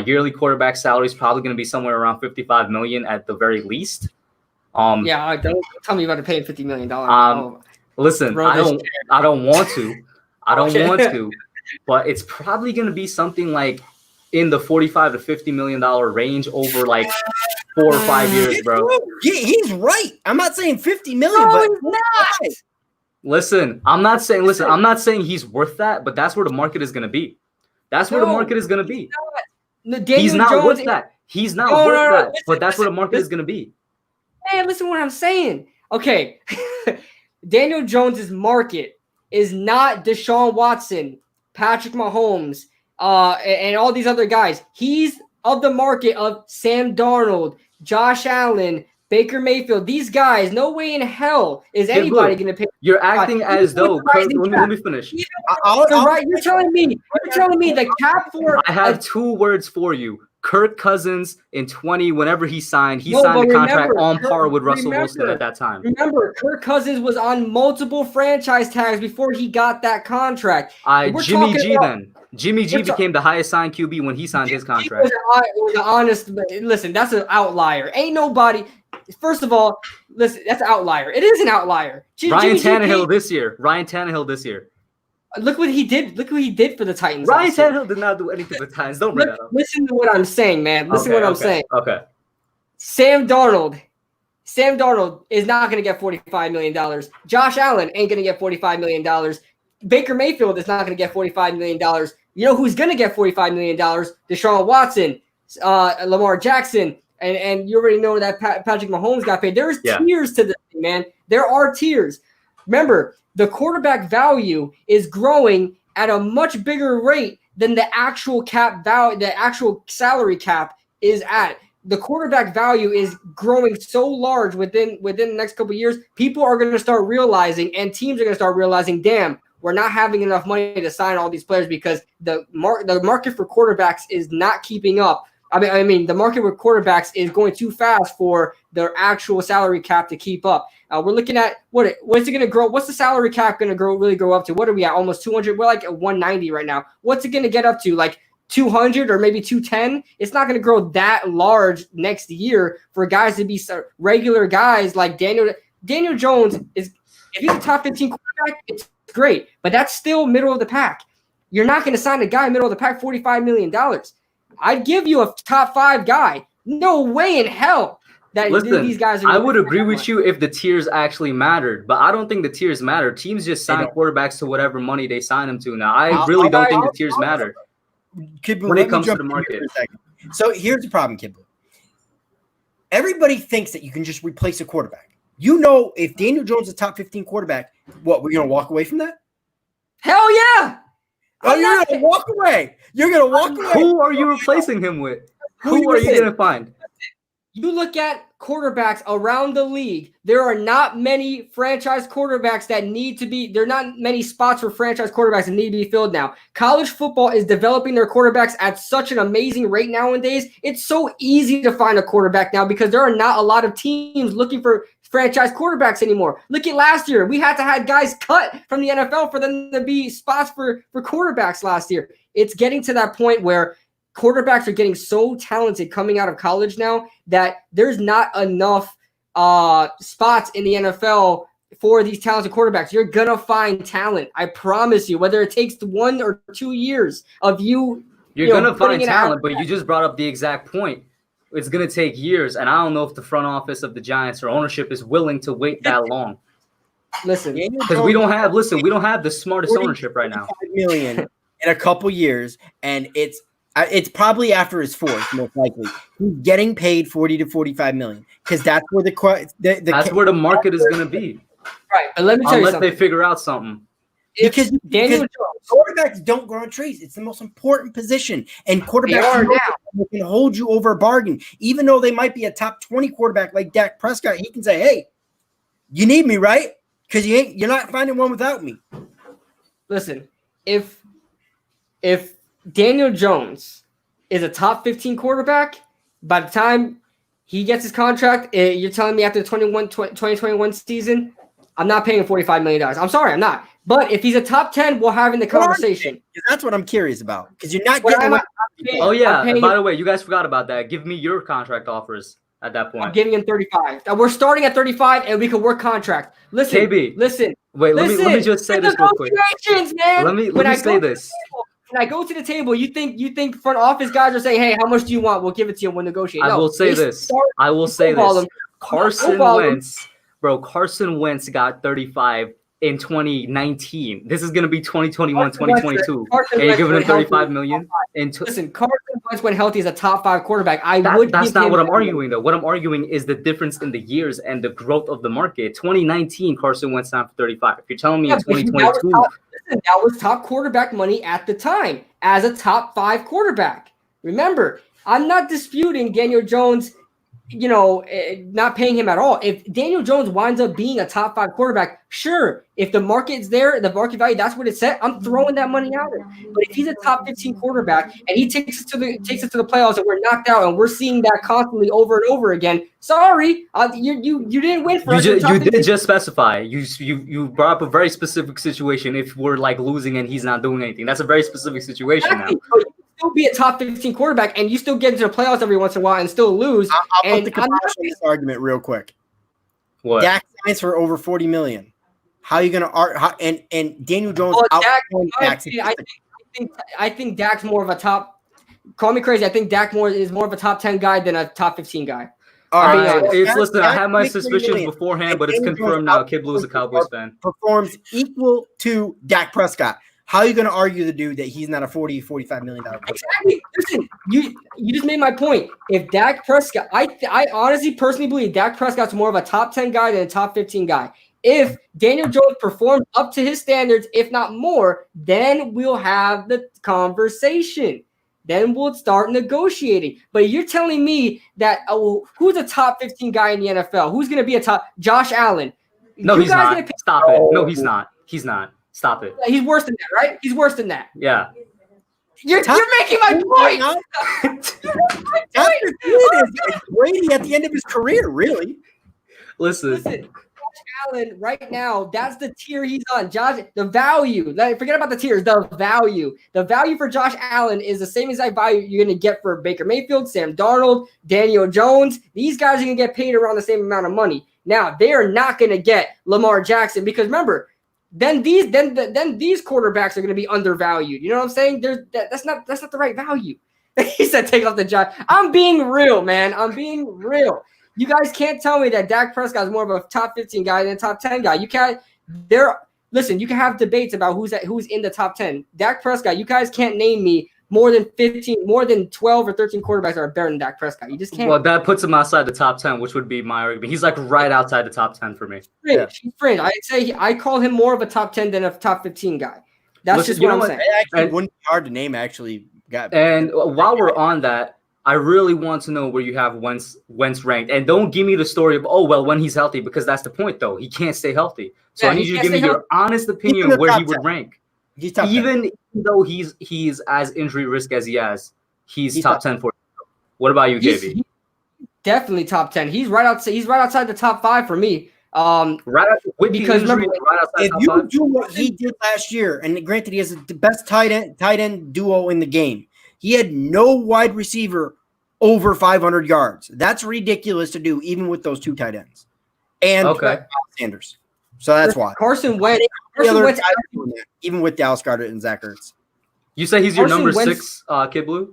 Yearly quarterback salary is probably going to be somewhere around $55 million at the very least. Don't tell me about to pay $50 million. Listen, I don't want to. I don't want to, but it's probably going to be something like in the $45 to $50 million range over like 4 or 5 years, bro. He's right. I'm not saying 50 million, No, but he's not. Listen, I'm not saying he's worth that, but that's where the market is going to be. That's where the market is going to be. He's not worth that. He's not worth that, but that's where the market is going to be. Man, listen to what I'm saying. Okay. Daniel Jones's market is not Deshaun Watson, Patrick Mahomes, and all these other guys. He's of the market of Sam Darnold, Josh Allen, Baker Mayfield. These guys, no way in hell is anybody going to pay. You're acting as though. Let me finish. You're telling me the cap for. I have 2 words for you. Kirk Cousins in 20, whenever he signed a contract on par with Russell Wilson at that time. Remember, Kirk Cousins was on multiple franchise tags before he got that contract. Jimmy G became the highest signed QB when he signed his contract. Listen, that's an outlier. Ain't nobody. First of all, listen, that's an outlier. It is an outlier. Ryan Tannehill this year. Look what he did. Look what he did for the Titans. Ryan Tannehill did not do anything for the Titans. Don't bring that up. Listen to what I'm saying, man. Listen to what I'm saying. Okay. Sam Darnold is not going to get $45 million. Josh Allen ain't going to get $45 million. Baker Mayfield is not going to get $45 million. You know who's going to get $45 million? Deshaun Watson, Lamar Jackson, and you already know that Patrick Mahomes got paid. There's tiers to this thing, man. There are tiers. Remember, the quarterback value is growing at a much bigger rate than the actual cap value, the actual salary cap is at. The quarterback value is growing so large within the next couple of years. People are going to start realizing, and teams are going to start realizing, damn, we're not having enough money to sign all these players because the market for quarterbacks is not keeping up. I mean, the market with quarterbacks is going too fast for their actual salary cap to keep up. We're looking at what's it going to grow? What's the salary cap going to really grow up to? What are we at? Almost 200. We're like at 190 right now. What's it going to get up to? Like 200 or maybe 210? It's not going to grow that large next year for guys to be regular guys like Daniel Jones is. If he's a top 15 quarterback, it's great, but that's still middle of the pack. You're not going to sign a guy middle of the pack $45 million. I'd give you a top 5 guy. No way in hell that these guys are. I would agree with you if the tiers actually mattered, but I don't think the tiers matter. Teams just sign quarterbacks to whatever money they sign them to now. I really don't think the tiers matter when it comes to the market. So here's the problem, KidBlue. Everybody thinks that you can just replace a quarterback. You know, if Daniel Jones is a top 15 quarterback, what, we're going to walk away from that? Hell yeah. Oh, you're going to walk away. You're going to walk away. Who are you replacing him with? Who are you going to find? You look at quarterbacks around the league. There are not many franchise quarterbacks that need to be – there are not many spots for franchise quarterbacks that need to be filled now. College football is developing their quarterbacks at such an amazing rate nowadays. It's so easy to find a quarterback now because there are not a lot of teams looking for franchise quarterbacks anymore. Look at last year. We had to have guys cut from the NFL for them to be spots for quarterbacks last year. It's getting to that point where quarterbacks are getting so talented coming out of college now that there's not enough spots in the NFL for these talented quarterbacks. You're going to find talent. I promise you, whether it takes 1 or 2 years of you're going to find talent, but you just brought up the exact point. It's going to take years, and I don't know if the front office of the Giants or ownership is willing to wait that long. Listen, because we don't have the smartest ownership right now. $45 million in a couple years, and it's probably after his 4th, most likely. He's getting paid $40 to $45 million because that's where that's where the market is going to be. Right, but let me tell you something. Unless they figure out something. Because quarterbacks don't grow on trees. It's the most important position. And quarterbacks can hold you over a bargain. Even though they might be a top 20 quarterback like Dak Prescott, he can say, hey, you need me, right? Because you're not finding one without me. Listen, if Daniel Jones is a top 15 quarterback, by the time he gets his contract, you're telling me after the 2021 season, I'm not paying him $45 million. I'm sorry, I'm not. But if he's a top 10, we're having the conversation. That's what I'm curious about. Because you're not getting Oh, yeah. By the way, you guys forgot about that. Give me your contract offers at that point. I'm giving him 35. We're starting at 35, and we can work contract. Listen, KB, listen. Wait, let me just say this real quick. Man. Let me say this. When I go to the table, you think front office guys are saying, "Hey, how much do you want? We'll give it to you. We'll negotiate." I will say this. Carson Wentz, bro. Carson Wentz got 35 in 2019. This is gonna be 2021, 2022, and you're giving him 35 million. Listen, Carson Wentz when healthy is a top 5 quarterback. That's not what I'm arguing though. What I'm arguing is the difference in the years and the growth of the market. 2019, Carson Wentz signed for 35. If you're telling me in 2022. That was top quarterback money at the time as a top 5 quarterback. Remember, I'm not disputing Daniel Jones, not paying him at all. If Daniel Jones winds up being a top 5 quarterback, sure. If the market's there, the market value, that's what it's set. I'm throwing that money out there. But if he's a top 15 quarterback and he takes us to the playoffs and we're knocked out and we're seeing that constantly over and over again, sorry, you didn't win for us. You did just specify. You brought up a very specific situation. If we're like losing and he's not doing anything, that's a very specific situation. Exactly. Now. Still be a top 15 quarterback and you still get into the playoffs every once in a while and still lose. I'll put the this argument real quick. What? Dak signs for over $40 million. How are you gonna and Daniel Jones I think Dak's more of a top. Call me crazy. I think Dak is more of a top 10 guy than a top 15 guy. All right. Listen, I had my suspicions beforehand, but it's confirmed now. KidBlue is a Cowboys fan. Performs equal to Dak Prescott. How are you going to argue the dude that he's not a $45 million player? Exactly. Listen, you just made my point. If Dak Prescott, I honestly personally believe Dak Prescott's more of a top 10 guy than a top 15 guy. If Daniel Jones performs up to his standards, if not more, then we'll have the conversation. Then we'll start negotiating. But you're telling me that who's a top 15 guy in the NFL? Who's going to be a top? Josh Allen. No, he's not. Stop it. No, he's not. He's not. Stop it. He's worse than that, right? He's worse than that. Yeah. You're making my point. Brady at the end of his career, really. Listen, Josh Allen right now, that's the tier he's on. The value. Forget about the tiers. The value for Josh Allen is the same exact value you're going to get for Baker Mayfield, Sam Darnold, Daniel Jones. These guys are going to get paid around the same amount of money. Now, they are not going to get Lamar Jackson because remember, then these quarterbacks are going to be undervalued. You know what I'm saying? That's not the right value. He said, "Take off the job." I'm being real, man. I'm being real. You guys can't tell me that Dak Prescott is more of a top 15 guy than a top 10 guy. You can't. Listen. You can have debates about who's in the top 10. Dak Prescott. You guys can't name me more than 12 or 13 quarterbacks that are better than Dak Prescott. You just can't. Well, that puts him outside the top 10, which would be my argument. He's like right outside the top 10 for me. He's fringe. I'd say I call him more of a top 10 than a top 15 guy. That's just what I'm saying. It actually wouldn't be hard to name. Actually, and while we're on that, I really want to know where you have Wentz ranked. And don't give me the story of, when he's healthy, because that's the point, though. He can't stay healthy. So I need you to give me your honest opinion of where he would rank. Even though he's as injury risk as he has, he's top 10 for you. What about you, KB? Definitely top 10. He's right outside the top 5 for me. Because remember, if you do what he did last year, and granted he has the best tight end duo in the game, he had no wide receiver over 500 yards. That's ridiculous to do, even with those 2 tight ends and Sanders. So that's why Carson Wentz, even with Dallas Goedert and Zach Ertz. You say he's your number 6, KidBlue?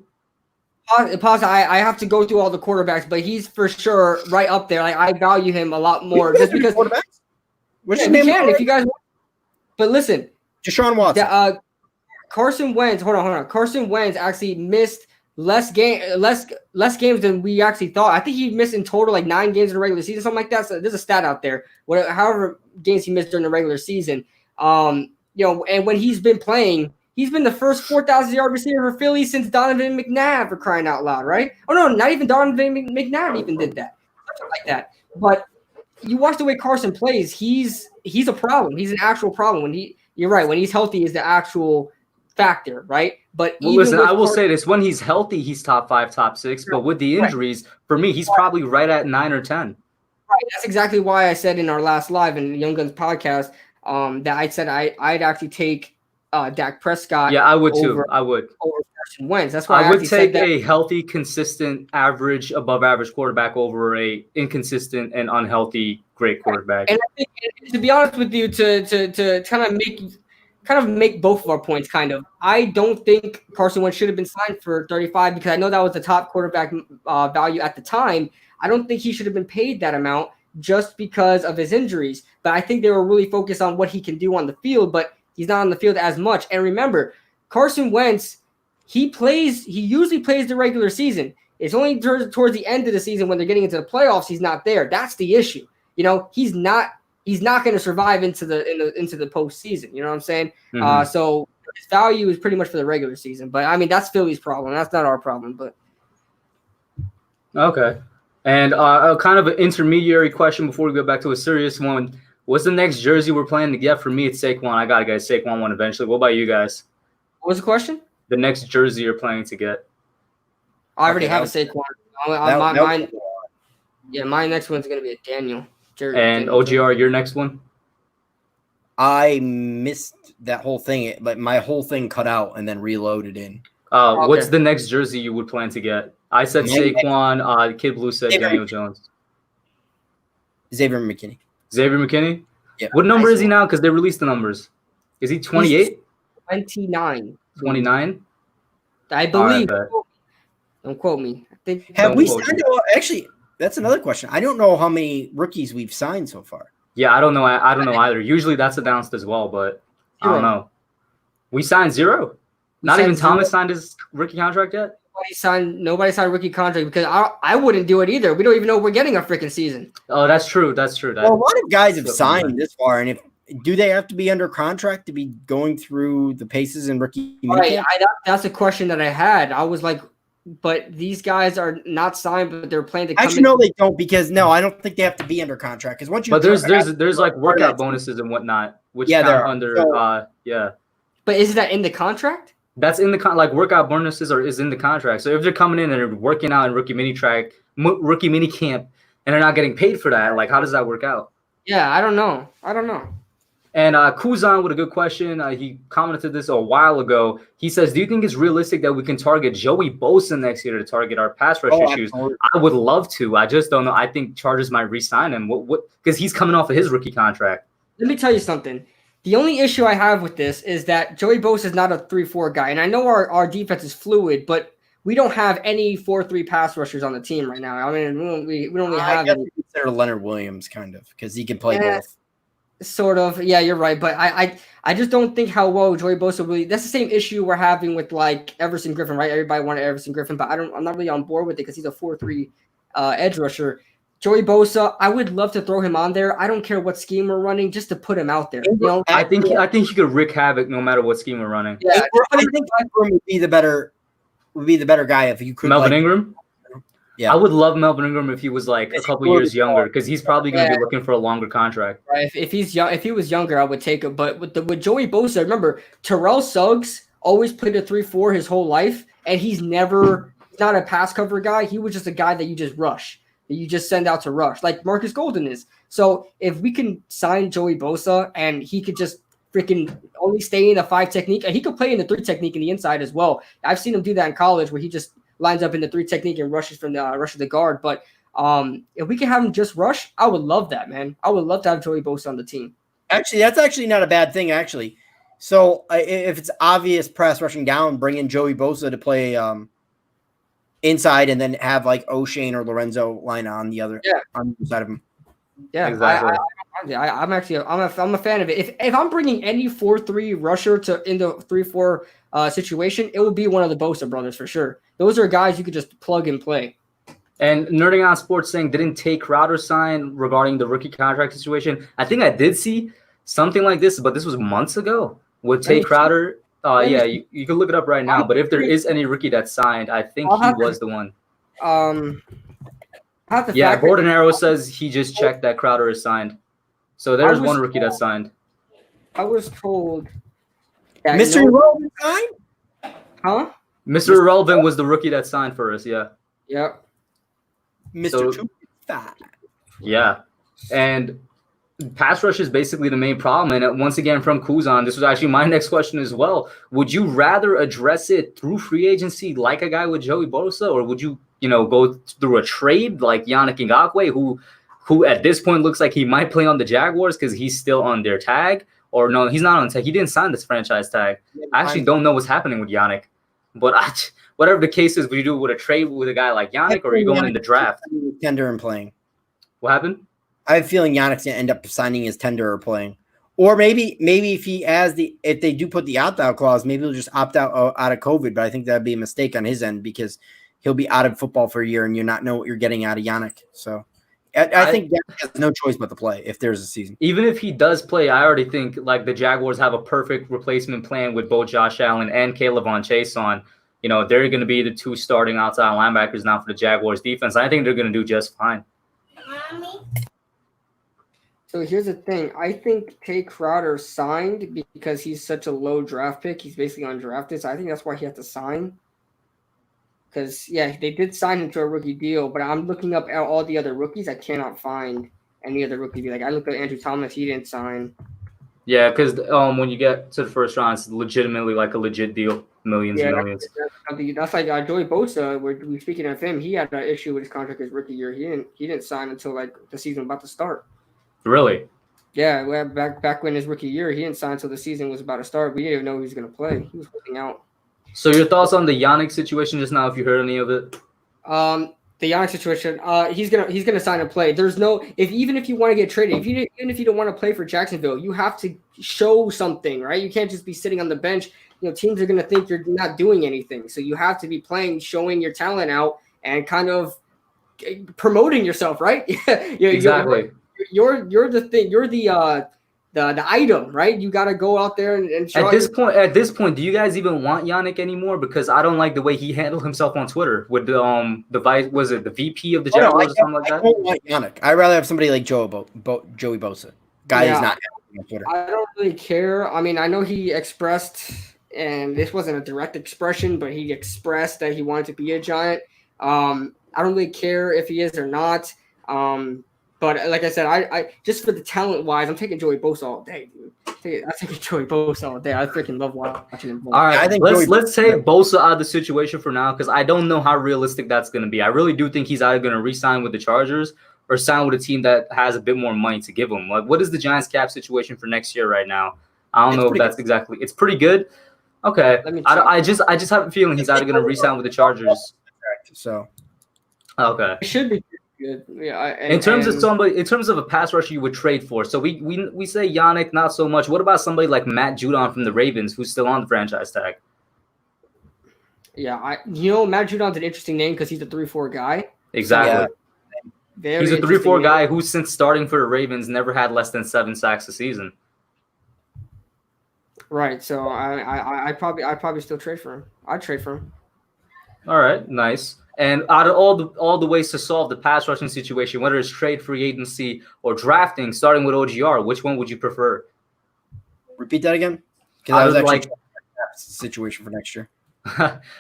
Pause. I have to go through all the quarterbacks, but he's for sure right up there. I value him a lot more just because quarterbacks. What's your name? If you guys want. But listen, Deshaun Watson. Carson Wentz. Hold on. Carson Wentz actually missed less games than we actually thought. I think he missed in total like 9 games in the regular season, something like that. So there's a stat out there. However games he missed during the regular season. And when he's been playing, he's been the first 4,000-yard receiver for Philly since Donovan McNabb, for crying out loud, right? Oh no, not even Donovan McNabb even did that, something like that. But you watch the way Carson plays; he's a problem. He's an actual problem. You're right. When he's healthy, is the actual factor, right? But Well, listen, I will say this: when he's healthy, he's top 5, top 6. But with the injuries, for me, he's probably right at 9 or 10. Right. That's exactly why I said in our last live in the Young Guns podcast that I said I'd actually take Dak Prescott. Yeah, I would too. I would over Carson Wentz. That's why I would take said a healthy, consistent, average, above average quarterback over a inconsistent and unhealthy great quarterback. And I think, to be honest with you, to kind of make both of our points, I don't think Carson Wentz should have been signed for 35 because I know that was the top quarterback value at the time. I don't think he should have been paid that amount just because of his injuries. But I think they were really focused on what he can do on the field, but he's not on the field as much. And remember, Carson Wentz, he usually plays the regular season. It's only towards the end of the season when they're getting into the playoffs, he's not there. That's the issue. He's not going to survive into the postseason. You know what I'm saying? Mm-hmm. So his value is pretty much for the regular season. But I mean, that's Philly's problem. That's not our problem. But okay. And a kind of an intermediary question before we go back to a serious one. What's the next jersey we're planning to get? For me, it's Saquon. I got to get a Saquon one eventually. What about you guys? What was the question? The next jersey you're planning to get. I already have a Saquon. My next one's going to be a Daniel. And OGR, your next one? I missed that whole thing. Like my whole thing cut out and then reloaded in. Okay. What's the next jersey you would plan to get? I said Saquon. KidBlue said Daniel Jones. Xavier McKinney. Xavier McKinney? Yeah. What number is he now? Because they released the numbers. Is he 28? 29. 29? I believe. Right, don't quote me. I think. Have we signed? Actually, that's another question. I don't know how many rookies we've signed so far. Yeah, I don't know. I don't know either. Usually that's announced as well, but I don't know. We signed 0. Not even Thomas signed his rookie contract yet? Nobody signed a rookie contract because I wouldn't do it either. We don't even know we're getting a freaking season. Oh, that's true. That's true. Well, a lot of guys have signed this far, and do they have to be under contract to be going through the paces in rookie? Right. That's a question that I had. I was like, but these guys are not signed, but they're planning to come Actually, no, they don't because I don't think they have to be under contract because once you. But there's like workout bonuses and whatnot, which they're under. But is that in the contract? That's in the like workout bonuses is in the contract. So if they're coming in and they're working out in rookie mini camp, and they're not getting paid for that, like how does that work out? Yeah, I don't know. And Kuzan with a good question. He commented this a while ago. He says, "Do you think it's realistic that we can target Joey Bosa next year to target our pass rush issues?" Absolutely. I would love to. I just don't know. I think Chargers might re-sign him. What? Because he's coming off of his rookie contract. Let me tell you something. The only issue I have with this is that Joey Bosa is not a 3-4 guy. And I know our defense is fluid, but we don't have any 4-3 pass rushers on the team right now. I mean, we don't really have any. Consider Leonard Williams kind of because he can play both. Sort of. Yeah, you're right. But I just don't think how well Joey Bosa really – that's the same issue we're having with, like, Everson Griffin, right? Everybody wanted Everson Griffin, but I'm not really on board with it because he's a 4-3 edge rusher. Joey Bosa, I would love to throw him on there. I don't care what scheme we're running, just to put him out there. You know? I think he could wreak havoc no matter what scheme we're running. Yeah, I think Ingram would be the better guy if you could. Melvin Ingram. Yeah, I would love Melvin Ingram if he was like a couple years younger because he's probably going to be looking for a longer contract. Right. If he's young, if he was younger, I would take him. But with Joey Bosa, remember Terrell Suggs always played a 3-4 his whole life, and he's not a pass cover guy. He was just a guy that you just rush. That you just send out to rush, like Marcus Golden is. So if we can sign Joey Bosa and he could just freaking only stay in the 5 technique, and he could play in the 3 technique in the inside as well. I've seen him do that in college where he just lines up in the 3 technique and rushes from the guard. But if we can have him just rush, I would love that, man. I would love to have Joey Bosa on the team. Actually, that's actually not a bad thing, actually. So if it's obvious pass rushing down, bring in Joey Bosa to play inside, and then have like O'Shane or Lorenzo line on the other side of him. Yeah, exactly. I'm a fan of it. If I'm bringing any 4-3 rusher in the 3-4 situation, it would be one of the Bosa brothers for sure. Those are guys you could just plug and play. And Nerding on Sports saying, didn't Tay Crowder sign regarding the rookie contract situation? I think I did see something like this, but this was months ago with Tay Crowder. You can look it up right now. But if there is any rookie that signed, I think he was the one. Gordon Arrow says he just checked that Crowder is signed. So there's one rookie that signed. I was told Yeah, Mr. Irrelevant signed? Huh? Mr. Irrelevant was the rookie that signed for us. Yeah. Yep. Mr. So- 255. Yeah. And pass rush is basically the main problem. And once again, from Kuzan, this was actually my next question as well. Would you rather address it through free agency like a guy with Joey Bosa, or would you, go through a trade like Yannick Ngakoue, who at this point looks like he might play on the Jaguars because he's still on their tag? Or no, he's not on tag. He didn't sign this franchise tag. I actually don't know what's happening with Yannick. But whatever the case is, would you do it with a trade with a guy like Yannick, or are you going in the draft? Tender and playing. What happened? I have a feeling Yannick's gonna end up signing his tender or playing, or maybe if they do put the opt-out clause, maybe he'll just opt out of COVID. But I think that'd be a mistake on his end because he'll be out of football for a year, and you not know what you're getting out of Yannick. So I think Yannick has no choice but to play if there's a season. Even if he does play, I already think like the Jaguars have a perfect replacement plan with both Josh Allen and Caleb Von Chase on. They're going to be the two starting outside linebackers now for the Jaguars defense. I think they're going to do just fine. So here's the thing. I think Tay Crowder signed because he's such a low draft pick. He's basically undrafted. So I think that's why he had to sign. Because, yeah, they did sign him to a rookie deal. But I'm looking up at all the other rookies. I cannot find any other rookie deal. Like, I looked at Andrew Thomas. He didn't sign. Yeah, because when you get to the first round, it's legitimately like a legit deal. Millions and millions. That's like Joey Bosa. We're speaking of him. He had an issue with his contract his rookie year. He didn't sign until, like, the season was about to start. Really? Yeah, back when his rookie year, he didn't sign until the season was about to start. We didn't even know he was going to play. He was holding out. So your thoughts on the Yannick situation just now, if you heard any of it? The Yannick situation, he's gonna sign and play. There's no even if you want to get traded, even if you don't want to play for Jacksonville, you have to show something, right? You can't just be sitting on the bench. Teams are gonna think you're not doing anything. So you have to be playing, showing your talent out, and kind of promoting yourself, right? Exactly. You're the thing. You're the item, right? You got to go out there and show. At this point, do you guys even want Yannick anymore? Because I don't like the way he handled himself on Twitter with the the VP of the Jaguars or something like that. I don't want Yannick. I'd rather have somebody like Joey Bosa. Guy is not on Twitter. I don't really care. I mean, I know he expressed, and this wasn't a direct expression, but he expressed that he wanted to be a Giant. I don't really care if he is or not. But like I said, I just for the talent wise, I'm taking Joey Bosa all day, dude. I'm taking Joey Bosa all day. I freaking love watching him. All right, let's take Bosa out of the situation for now because I don't know how realistic that's going to be. I really do think he's either going to re-sign with the Chargers or sign with a team that has a bit more money to give him. Like, what is the Giants cap situation for next year right now? I don't know if that's exactly. It's pretty good. Okay, I just have a feeling he's either going to re-sign with the Chargers. So, okay, it should be. Good. Yeah, in terms of a pass rusher you would trade for. So we say Yannick, not so much. What about somebody like Matt Judon from the Ravens, who's still on the franchise tag? Yeah, Matt Judon's an interesting name because he's a 3-4 guy. Exactly. Yeah. He's a 3-4 guy who, since starting for the Ravens, never had less than 7 sacks a season. Right. So I probably still trade for him. I'd trade for him. All right. Nice. And out of all the ways to solve the pass rushing situation, whether it's trade, free agency, or drafting, starting with OGR, which one would you prefer? Repeat that again. Because I was actually situation for next year.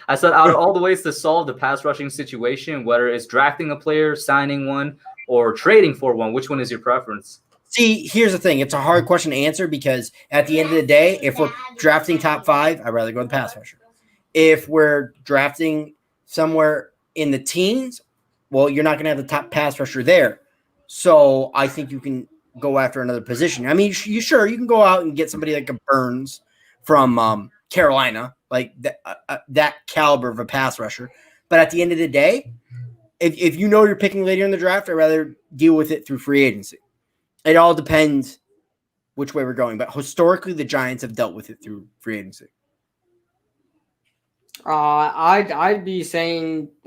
I said out of all the ways to solve the pass rushing situation, whether it's drafting a player, signing one, or trading for one, which one is your preference? See, here's the thing. It's a hard question to answer because at the end of the day, if we're drafting top 5, I'd rather go with the pass rusher. If we're drafting somewhere in the teens, well, you're not going to have the top pass rusher there. So I think you can go after another position. I mean, you can go out and get somebody like a Burns from Carolina, like that caliber of a pass rusher. But at the end of the day, if you know you're picking later in the draft, I'd rather deal with it through free agency. It all depends which way we're going. But historically, the Giants have dealt with it through free agency. I'd be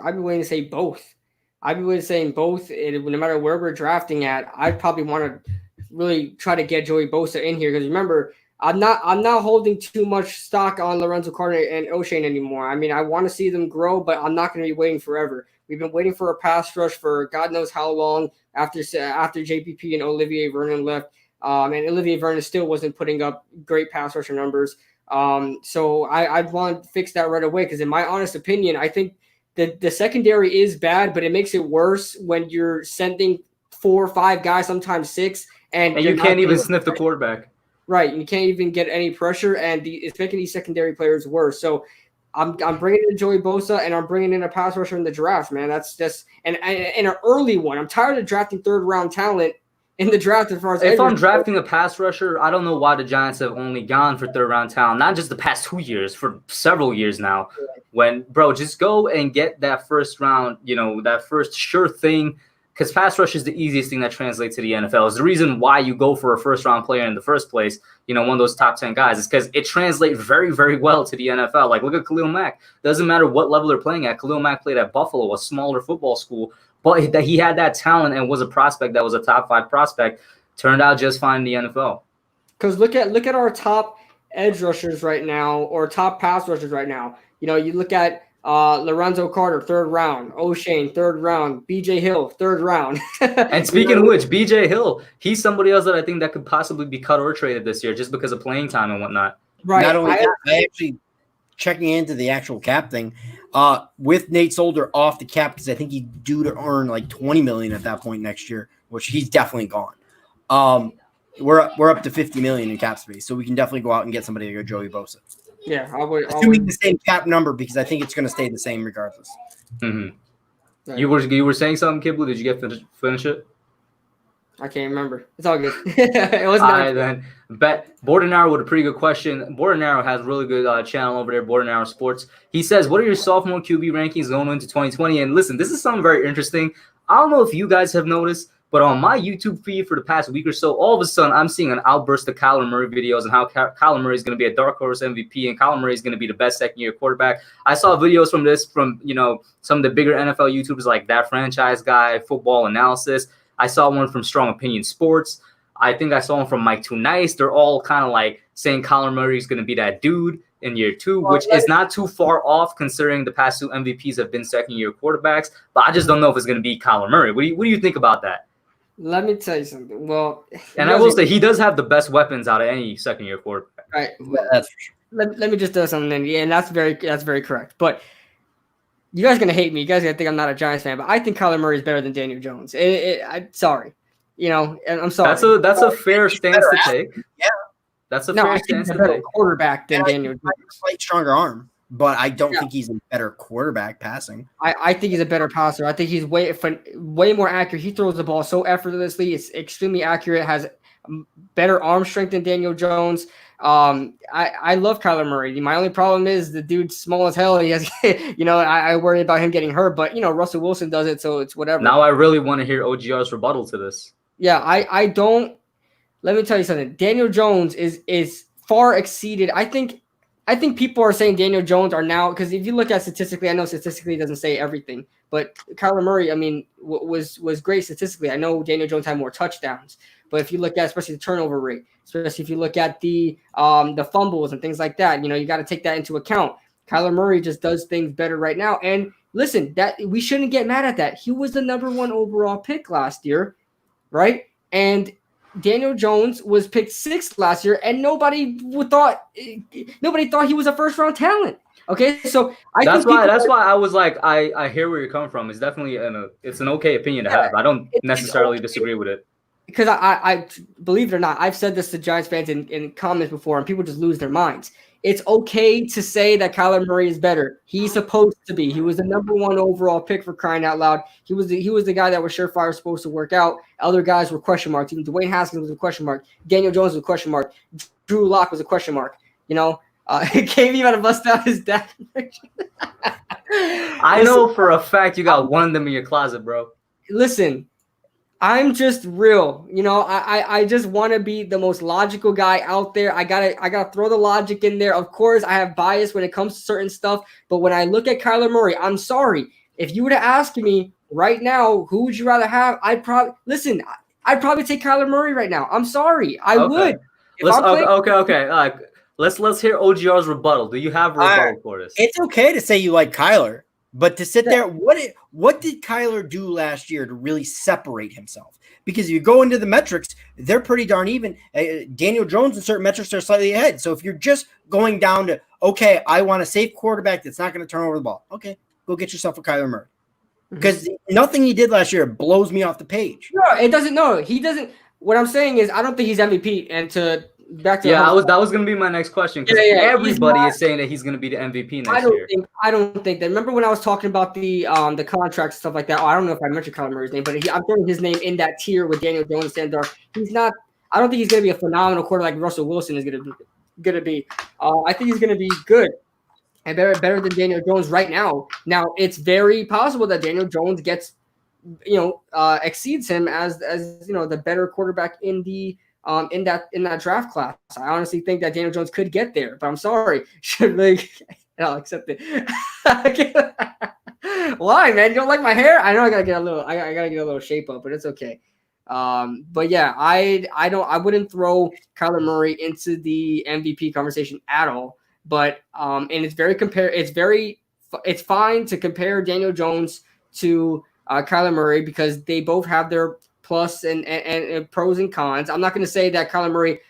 willing to say both. I'd be willing to say both. No matter where we're drafting at, I'd probably want to really try to get Joey Bosa in here because remember, I'm not holding too much stock on Lorenzo Carter and O'Shane anymore. I mean, I want to see them grow, but I'm not going to be waiting forever. We've been waiting for a pass rush for God knows how long after JPP and Olivier Vernon left, and Olivier Vernon still wasn't putting up great pass rusher numbers. So I'd want to fix that right away because, in my honest opinion, I think the secondary is bad, but it makes it worse when you're sending 4 or 5 guys, sometimes 6, and you can't even sniff the quarterback. Right, you can't even get any pressure, and it's making these secondary players worse. So I'm bringing in Joey Bosa, and I'm bringing in a pass rusher in the draft, man. That's just and an early one. I'm tired of drafting 3rd-round talent in the draft as far as if I'm drafting a pass rusher, I don't know why the Giants have only gone for 3rd-round talent, not just the past 2 years, for several years now. When, bro, just go and get that first round, that first sure thing, because pass rush is the easiest thing that translates to the NFL. It's the reason why you go for a first-round player in the first place, one of those top 10 guys, is because it translates very, very well to the NFL. Like, look at Khalil Mack. Doesn't matter what level they're playing at. Khalil Mack played at Buffalo, a smaller football school, but that he had that talent and was a prospect that was a top 5 prospect. Turned out just fine in the NFL. Because look at our top edge rushers right now, or top pass rushers right now. You look at Lorenzo Carter, 3rd round. O'Shane, 3rd round. B.J. Hill, 3rd round. And speaking of which, B.J. Hill, he's somebody else that I think that could possibly be cut or traded this year just because of playing time and whatnot. Right. Not only that, I actually checking into the actual cap thing. With Nate Solder off the cap, because I think he's due to earn like $20 million at that point next year, which he's definitely gone. We're up to $50 million in cap space, so we can definitely go out and get somebody to go Joey Bosa. Yeah, I would. Assuming the same cap number, because I think it's going to stay the same regardless. Mm-hmm. Right. You were saying something, KidBlue? Did you get finish it? I can't remember. It's all good. It was nice. Then Bordenaro with a pretty good question. Bordenaro has a really good channel over there, Bordenaro Sports. He says, "What are your sophomore QB rankings going into 2020?" And listen, this is something very interesting. I don't know if you guys have noticed, but on my YouTube feed for the past week or so, all of a sudden I'm seeing an outburst of Kyler Murray videos and how Kyler Murray is going to be a dark horse MVP and Kyler Murray is going to be the best second-year quarterback. I saw videos from some of the bigger NFL YouTubers like That Franchise Guy, Football Analysis. I saw one from Strong Opinion Sports. I think I saw one from Mike Too Nice. They're all kind of like saying Kyler Murray is going to be that dude in year 2, which is not too far off considering the past 2 MVPs have been second-year quarterbacks. But I just don't know if it's going to be Kyler Murray. What do you think about that? Let me tell you something. Well, and I will say he does have the best weapons out of any second-year quarterback. Right. That's for sure. Let me just do something. Yeah, and that's very correct. But you guys are gonna hate me. You guys are gonna think I'm not a Giants fan, but I think Kyler Murray is better than Daniel Jones. I'm sorry. And I'm sorry. That's a fair stance to take. Yeah. That's a fair stance to take. Quarterback than Daniel Jones. Slight stronger arm, but I don't think he's a better quarterback passing. I think he's a better passer. I think he's way more accurate. He throws the ball so effortlessly. It's extremely accurate. Has better arm strength than Daniel Jones. I love Kyler Murray. My only problem is the dude's small as hell. He has, I worry about him getting hurt, but Russell Wilson does it, so it's whatever. Now I really want to hear OGR's rebuttal to this. Yeah, I don't. Let me tell you something. Daniel Jones is far exceeded. I think people are saying Daniel Jones are now, because if you look at statistically, I know statistically it doesn't say everything, but Kyler Murray, I mean, was great statistically. I know Daniel Jones had more touchdowns, but if you look at especially the turnover rate, especially if you look at the fumbles and things like that, you got to take that into account. Kyler Murray just does things better right now. And listen, that we shouldn't get mad at that. He was the number 1 overall pick last year, right? And Daniel Jones was picked 6th last year, and nobody thought he was a first-round talent. Okay, so that's why I was like, I hear where you're coming from. It's definitely it's an okay opinion to have. I don't necessarily disagree with it. Because I believe it or not, I've said this to Giants fans in comments before, and people just lose their minds. It's okay to say that Kyler Murray is better. He's supposed to be. He was the number 1 overall pick, for crying out loud. He was the guy that was surefire supposed to work out. Other guys were question marks. Even Dwayne Haskins was a question mark. Daniel Jones was a question mark. Drew Lock was a question mark. Came even to bust out his dad. I know for a fact you got one of them in your closet, bro. Listen. I'm just real, I just want to be the most logical guy out there. I gotta throw the logic in there. Of course, I have bias when it comes to certain stuff, but when I look at Kyler Murray, I'm sorry. If you were to ask me right now, who would you rather have? I'd probably take Kyler Murray right now. I'm sorry, I would. Let's hear OGR's rebuttal. Do you have a rebuttal for this? It's okay to say you like Kyler, But to sit there, what did Kyler do last year to really separate himself? Because if you go into the metrics, they're pretty darn even. Daniel Jones in certain metrics are slightly ahead. So if you're just going down to, okay, I want a safe quarterback that's not going to turn over the ball. Okay, go get yourself a Kyler Murray. Because nothing he did last year blows me off the page. No, it doesn't. No, he doesn't. What I'm saying is, I don't think he's MVP. And back to that was going to be my next question, because everybody is saying that he's going to be the MVP next year. I don't think that. Remember when I was talking about the contracts and stuff like that? Oh, I don't know if I mentioned Kyler Murray's name, but I'm throwing his name in that tier with Daniel Jones and Sam Darnold. He's not. I don't think he's going to be a phenomenal quarterback like Russell Wilson is going to be. I think he's going to be good and better than Daniel Jones right now. Now it's very possible that Daniel Jones gets, exceeds him as the better quarterback in the in that draft class. I honestly think that Daniel Jones could get there, but I'm sorry. I'll accept it. Why, man? You don't like my hair? I know I gotta get a little shape up, but it's okay. But yeah, I wouldn't throw Kyler Murray into the MVP conversation at all. But and it's fine to compare Daniel Jones to Kyler Murray because they both have their plus and pros and cons. I'm not going to say that Kyler Murray,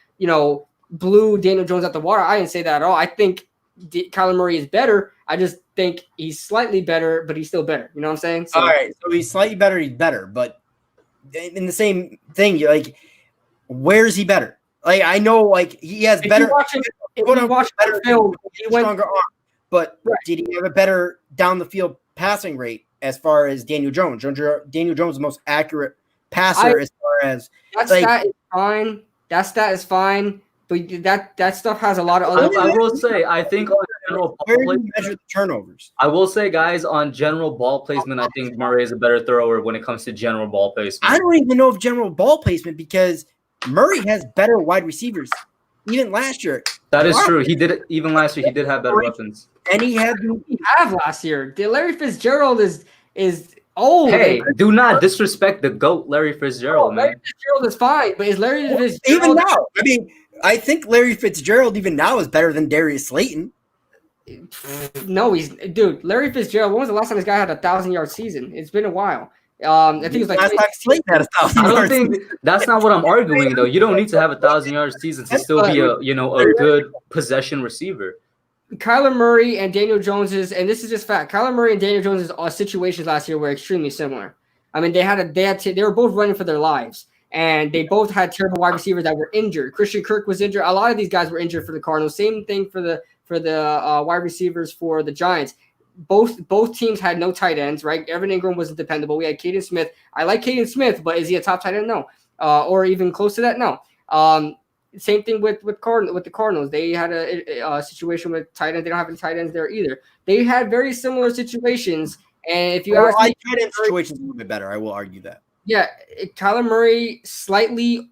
blew Daniel Jones out the water. I didn't say that at all. I think Kyler Murray is better. I just think he's slightly better, but he's still better. You know what I'm saying? So, all right. So he's slightly better. He's better, but in the same thing, you're like, where is he better? Like, I know, like, he has better. If you watch better film, he went stronger arm. But did he have a better down the field passing rate as far as Daniel Jones? Daniel Jones is the most accurate passer as far as stat is fine. That stat is fine, but that stuff has a lot of other. I will say, I think on general where do you measure the turnovers? I will say, guys, on general ball placement, I think Murray is a better thrower when it comes to general ball placement. I don't even know if general ball placement because Murray has better wide receivers. Even last year. That is true. He did it even last year. He did have better weapons. And he have last year. Larry Fitzgerald is old. Hey, do not disrespect the GOAT, Larry Fitzgerald, man. Larry Fitzgerald is fine, but is Larry Fitzgerald even now? I mean, I think Larry Fitzgerald even now is better than Darius Slayton. No, Larry Fitzgerald. When was the last time this guy had a 1,000-yard season? It's been a while. I think it was like last time Slayton had 1,000 yards. I don't think that's not what I'm arguing though. You don't need to have 1,000-yard season to still be a good possession receiver. Kyler Murray and Daniel Jones's, and this is just fact. Kyler Murray and Daniel Jones's situations last year were extremely similar. I mean, they were both running for their lives, and they both had terrible wide receivers that were injured. Christian Kirk was injured. A lot of these guys were injured for the Cardinals. Same thing for the wide receivers for the Giants. Both teams had no tight ends, right? Evan Ingram wasn't dependable. We had Caden Smith. I like Caden Smith, but is he a top tight end? No. Or even close to that? No. Same thing with the Cardinals. They had a situation with tight ends. They don't have any tight ends there either. They had very similar situations. And if you ask me, tight end situations a little bit better. I will argue that. Yeah, Kyler Murray slightly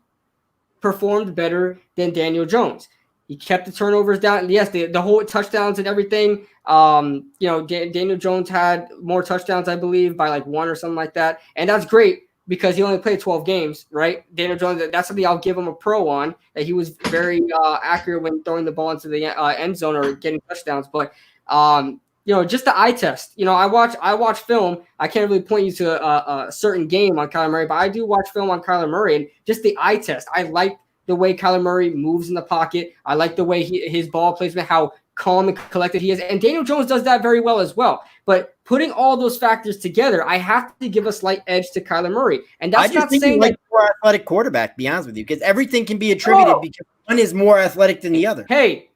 performed better than Daniel Jones. He kept the turnovers down. Yes, the whole touchdowns and everything. Daniel Jones had more touchdowns, I believe, by like one or something like that. And that's great because he only played 12 games, right? Daniel Jones, that's something I'll give him a pro on, that he was very accurate when throwing the ball into the end zone or getting touchdowns. But, just the eye test. I watch film. I can't really point you to a certain game on Kyler Murray, but I do watch film on Kyler Murray. And just the eye test, I like the way Kyler Murray moves in the pocket. I like the way his ball placement, how calm and collected he is. And Daniel Jones does that very well as well. But putting all those factors together, I have to give a slight edge to Kyler Murray. And that's not saying like more athletic quarterback, to be honest with you, because everything can be attributed because one is more athletic than the other. Hey,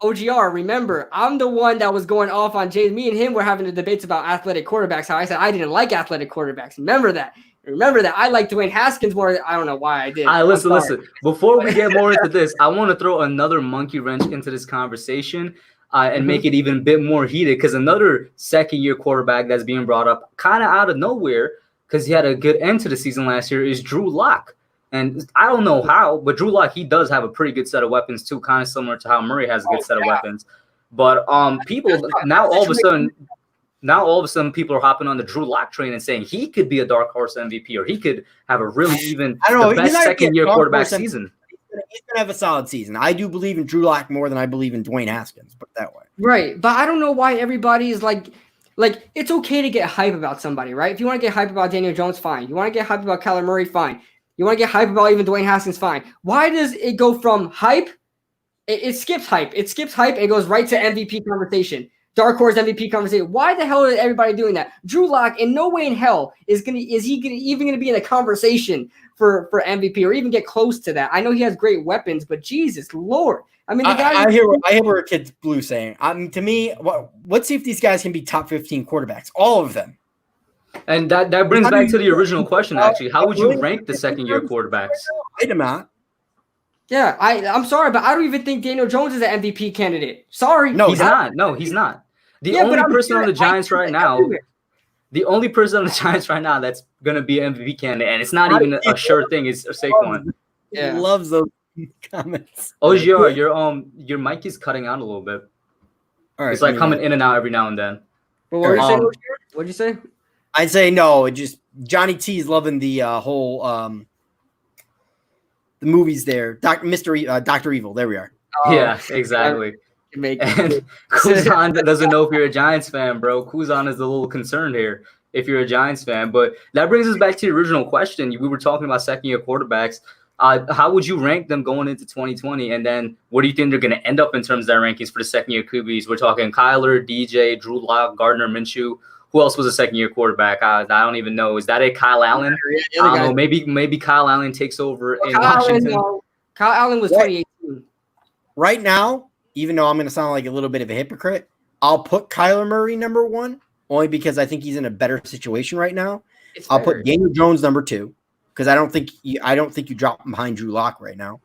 OGR, remember, I'm the one that was going off on James. Me and him were having the debates about athletic quarterbacks, how I said I didn't like athletic quarterbacks. Remember that. I like Dwayne Haskins more. I don't know why I did. Listen. Before we get more into this, I want to throw another monkey wrench into this conversation and make it even a bit more heated, because another second-year quarterback that's being brought up kind of out of nowhere because he had a good end to the season last year is Drew Lock. And I don't know how, but Drew Lock, he does have a pretty good set of weapons too, kind of similar to how Murray has a good set of weapons. But people now all of a sudden people are hopping on the Drew Lock train and saying he could be a dark horse MVP, or he could have a really the best second-year quarterback season. He's going to have a solid season. I do believe in Drew Lock more than I believe in Dwayne Haskins, put it that way. Right, but I don't know why everybody is like Like, it's okay to get hype about somebody, right? If you want to get hype about Daniel Jones, fine. You want to get hype about Kyler Murray, fine. You want to get hype about even Dwayne Haskins, fine. Why does it go from hype? It skips hype. It skips hype and goes right to MVP conversation. Dark Horse MVP conversation. Why the hell is everybody doing that? Drew Lock, in no way in hell is he even gonna be in a conversation for MVP or even get close to that. I know he has great weapons, but Jesus Lord. I mean, the guy. I hear what KidBlue saying. To me, let's see if these guys can be top 15 quarterbacks. All of them. And that brings back to the original question, actually. How would you rank the second-year quarterbacks? Wait a minute. Yeah, I'm sorry, but I don't even think Daniel Jones is an MVP candidate. Sorry. No, he's not. No, he's not. The only person on the Giants right now that's going to be an MVP candidate, and it's not even a sure thing, is Saquon. He loves those comments. OGR, your mic is cutting out a little bit. All right, it's like coming in and out every now and then. But what were you saying? What'd you say? I'd say no. Just Johnny T is loving the whole the movies there. Dr. Evil. There we are. Yeah, exactly. And Kuzan doesn't know if you're a Giants fan, bro. Kuzan is a little concerned here if you're a Giants fan. But that brings us back to the original question. We were talking about second-year quarterbacks. How would you rank them going into 2020? And then what do you think they're going to end up in terms of their rankings for the second-year QBs? We're talking Kyler, DJ, Drew Lock, Gardner Minshew. Who else was a second-year quarterback? I don't even know. Is that a Kyle Allen? I don't know. Maybe Kyle Allen takes over in Washington. Kyle Allen was 2018. Right now, even though I'm going to sound like a little bit of a hypocrite, I'll put Kyler Murray number 1 only because I think he's in a better situation right now. I'll put Daniel Jones number 2 because I don't think you drop him behind Drew Lock right now.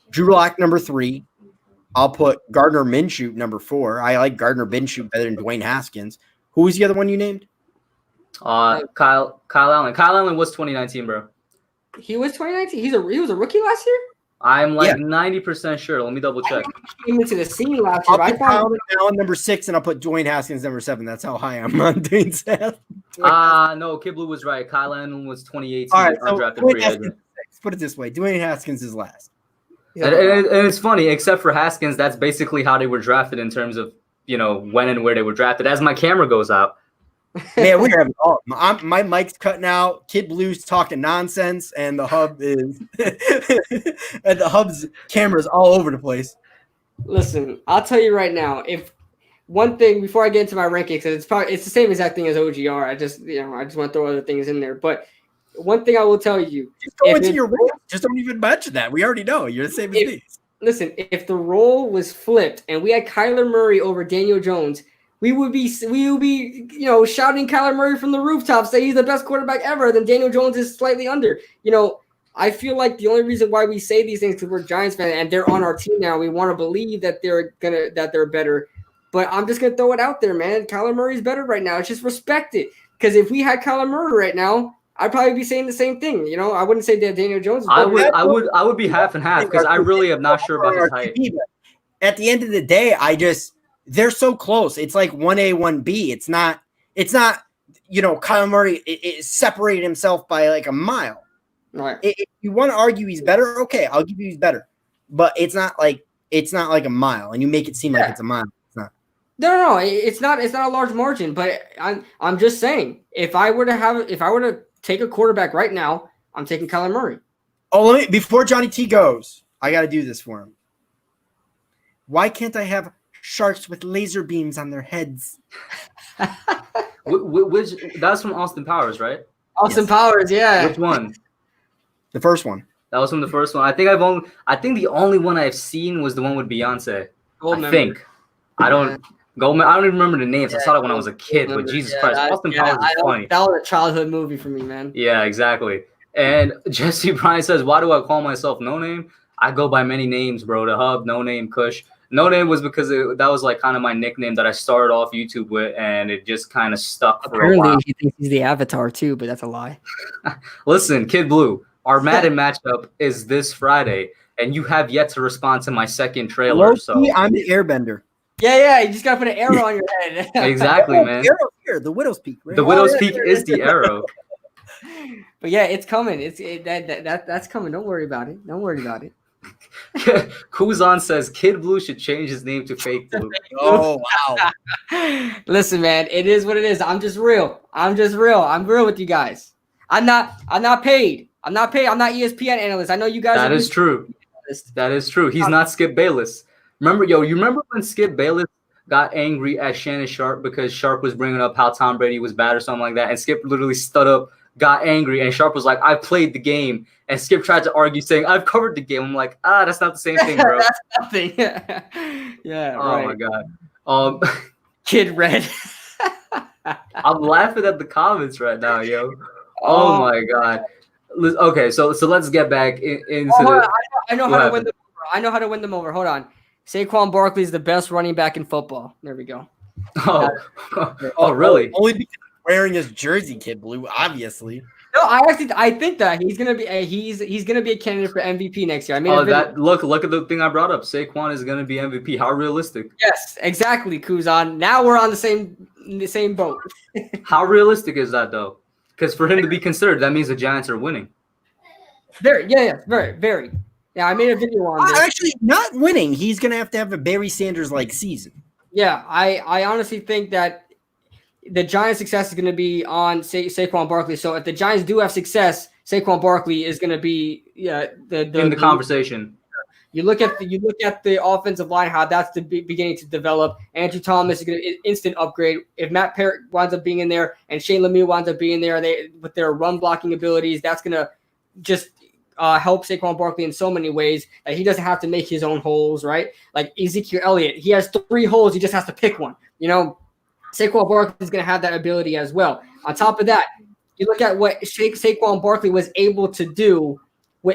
Drew Lock number 3. I'll put Gardner Minshew number 4. I like Gardner Minshew better than Dwayne Haskins. Who was the other one you named? Kyle Allen. Kyle Allen was 2019, bro. He was 2019. He was a rookie last year. I'm like 90% sure. Let me double check. He came into the scene last year. I'll put Kyle Allen number 6, and I'll put Dwayne Haskins number 7. That's how high I'm on Dwayne Haskins. No, KidBlue was right. Kyle Allen was 2018. All right, so undrafted free agent. Put it this way: Dwayne Haskins is last. Yeah. And it's funny, except for Haskins, that's basically how they were drafted in terms of when and where they were drafted. As my camera goes out. Man, we're having all my mic's cutting out. KidBlue's talking nonsense, and the hub is and the hub's camera's all over the place. Listen, I'll tell you right now. If one thing before I get into my rankings, it's the same exact thing as OGR. I just want to throw other things in there. But one thing I will tell you, just go into your role. Just don't even mention that. We already know you're the same as me. Listen, if the role was flipped and we had Kyler Murray over Daniel Jones, we would be shouting Kyler Murray from the rooftops, say he's the best quarterback ever. Then Daniel Jones is slightly under. I feel like the only reason why we say these things because we're Giants fans and they're on our team now. We want to believe that they're better. But I'm just gonna throw it out there, man. Kyler Murray's better right now. It's just respect it. Because if we had Kyler Murray right now, I'd probably be saying the same thing. I wouldn't say that Daniel Jones. I would be half and half because I really am not sure about his height. At the end of the day, they're so close. It's like 1A, 1B. It's not. Kyler Murray it separated himself by like a mile. Right. If you want to argue he's better, okay, I'll give you he's better. But it's not like a mile, and you make it seem like it's a mile. It's not. No, it's not. It's not a large margin. But I'm just saying, if I were to take a quarterback right now, I'm taking Kyler Murray. Oh, before Johnny T goes, I got to do this for him. Why can't I have sharks with laser beams on their heads? Which that's from Austin Powers, right? Austin Powers, yeah. Which one? The first one. That was from the first one. I think the only one I've seen was the one with Beyonce. I don't even remember the names. I saw it when I was a kid, but Jesus Christ, Austin Powers is funny. That was a childhood movie for me, man. Yeah, exactly. And Jesse Bryan says, why do I call myself Noname? I go by many names, bro. The Hub, Noname, Kush. Noname was because that was like kind of my nickname that I started off YouTube with, and it just kind of stuck for a while. He thinks he's the Avatar too, but that's a lie. Listen, KidBlue, our Madden matchup is this Friday, and you have yet to respond to my second trailer. So I'm the Airbender. Yeah, you just gotta put an arrow on your head. Exactly, man. Arrow here, the Widow's Peak. Right? The Widow's Peak is the arrow. But yeah, it's coming. That's coming. Don't worry about it. Kuzan says KidBlue should change his name to Fake Blue. Oh wow. Listen, man, it is what it is. I'm just real. I'm real with you guys. I'm not paid. I'm not ESPN analyst. I know you guys. That is true. That is true. He's not Skip Bayless. You remember when Skip Bayless got angry at Shannon Sharp because Sharp was bringing up how Tom Brady was bad or something like that, and Skip literally stood up, got angry, and Sharp was like, "I played the game," and Skip tried to argue, saying, "I've covered the game." I'm like, that's not the same thing, bro. That's nothing. Yeah. Oh my god. Kid Red. I'm laughing at the comments right now, yo. Oh my god. Okay, so let's get back into I know how to win them over. I know how to win them over. Hold on. Saquon Barkley is the best running back in football. There we go. Oh, really? Only because he's wearing his jersey, KidBlue, obviously. No, I think that he's gonna be a candidate for MVP next year. I mean, look at the thing I brought up. Saquon is gonna be MVP. How realistic? Yes, exactly, Kuzan. Now we're on the same boat. How realistic is that though? Because for him to be considered, that means the Giants are winning. Very. Yeah, I made a video on this. Actually, not winning. He's going to have a Barry Sanders-like season. Yeah, I honestly think that the Giants' success is going to be on Saquon Barkley. So if the Giants do have success, Saquon Barkley is going to be in the conversation. You look at the offensive line, how that's beginning to develop. Andrew Thomas is going to instant upgrade. If Matt Parrott winds up being in there and Shane Lemieux winds up being there, with their run blocking abilities, that's going to just help Saquon Barkley in so many ways that he doesn't have to make his own holes, right? Like Ezekiel Elliott, he has 3 holes, he just has to pick one. Saquon Barkley is going to have that ability as well. On top of that, you look at what Saquon Barkley was able to do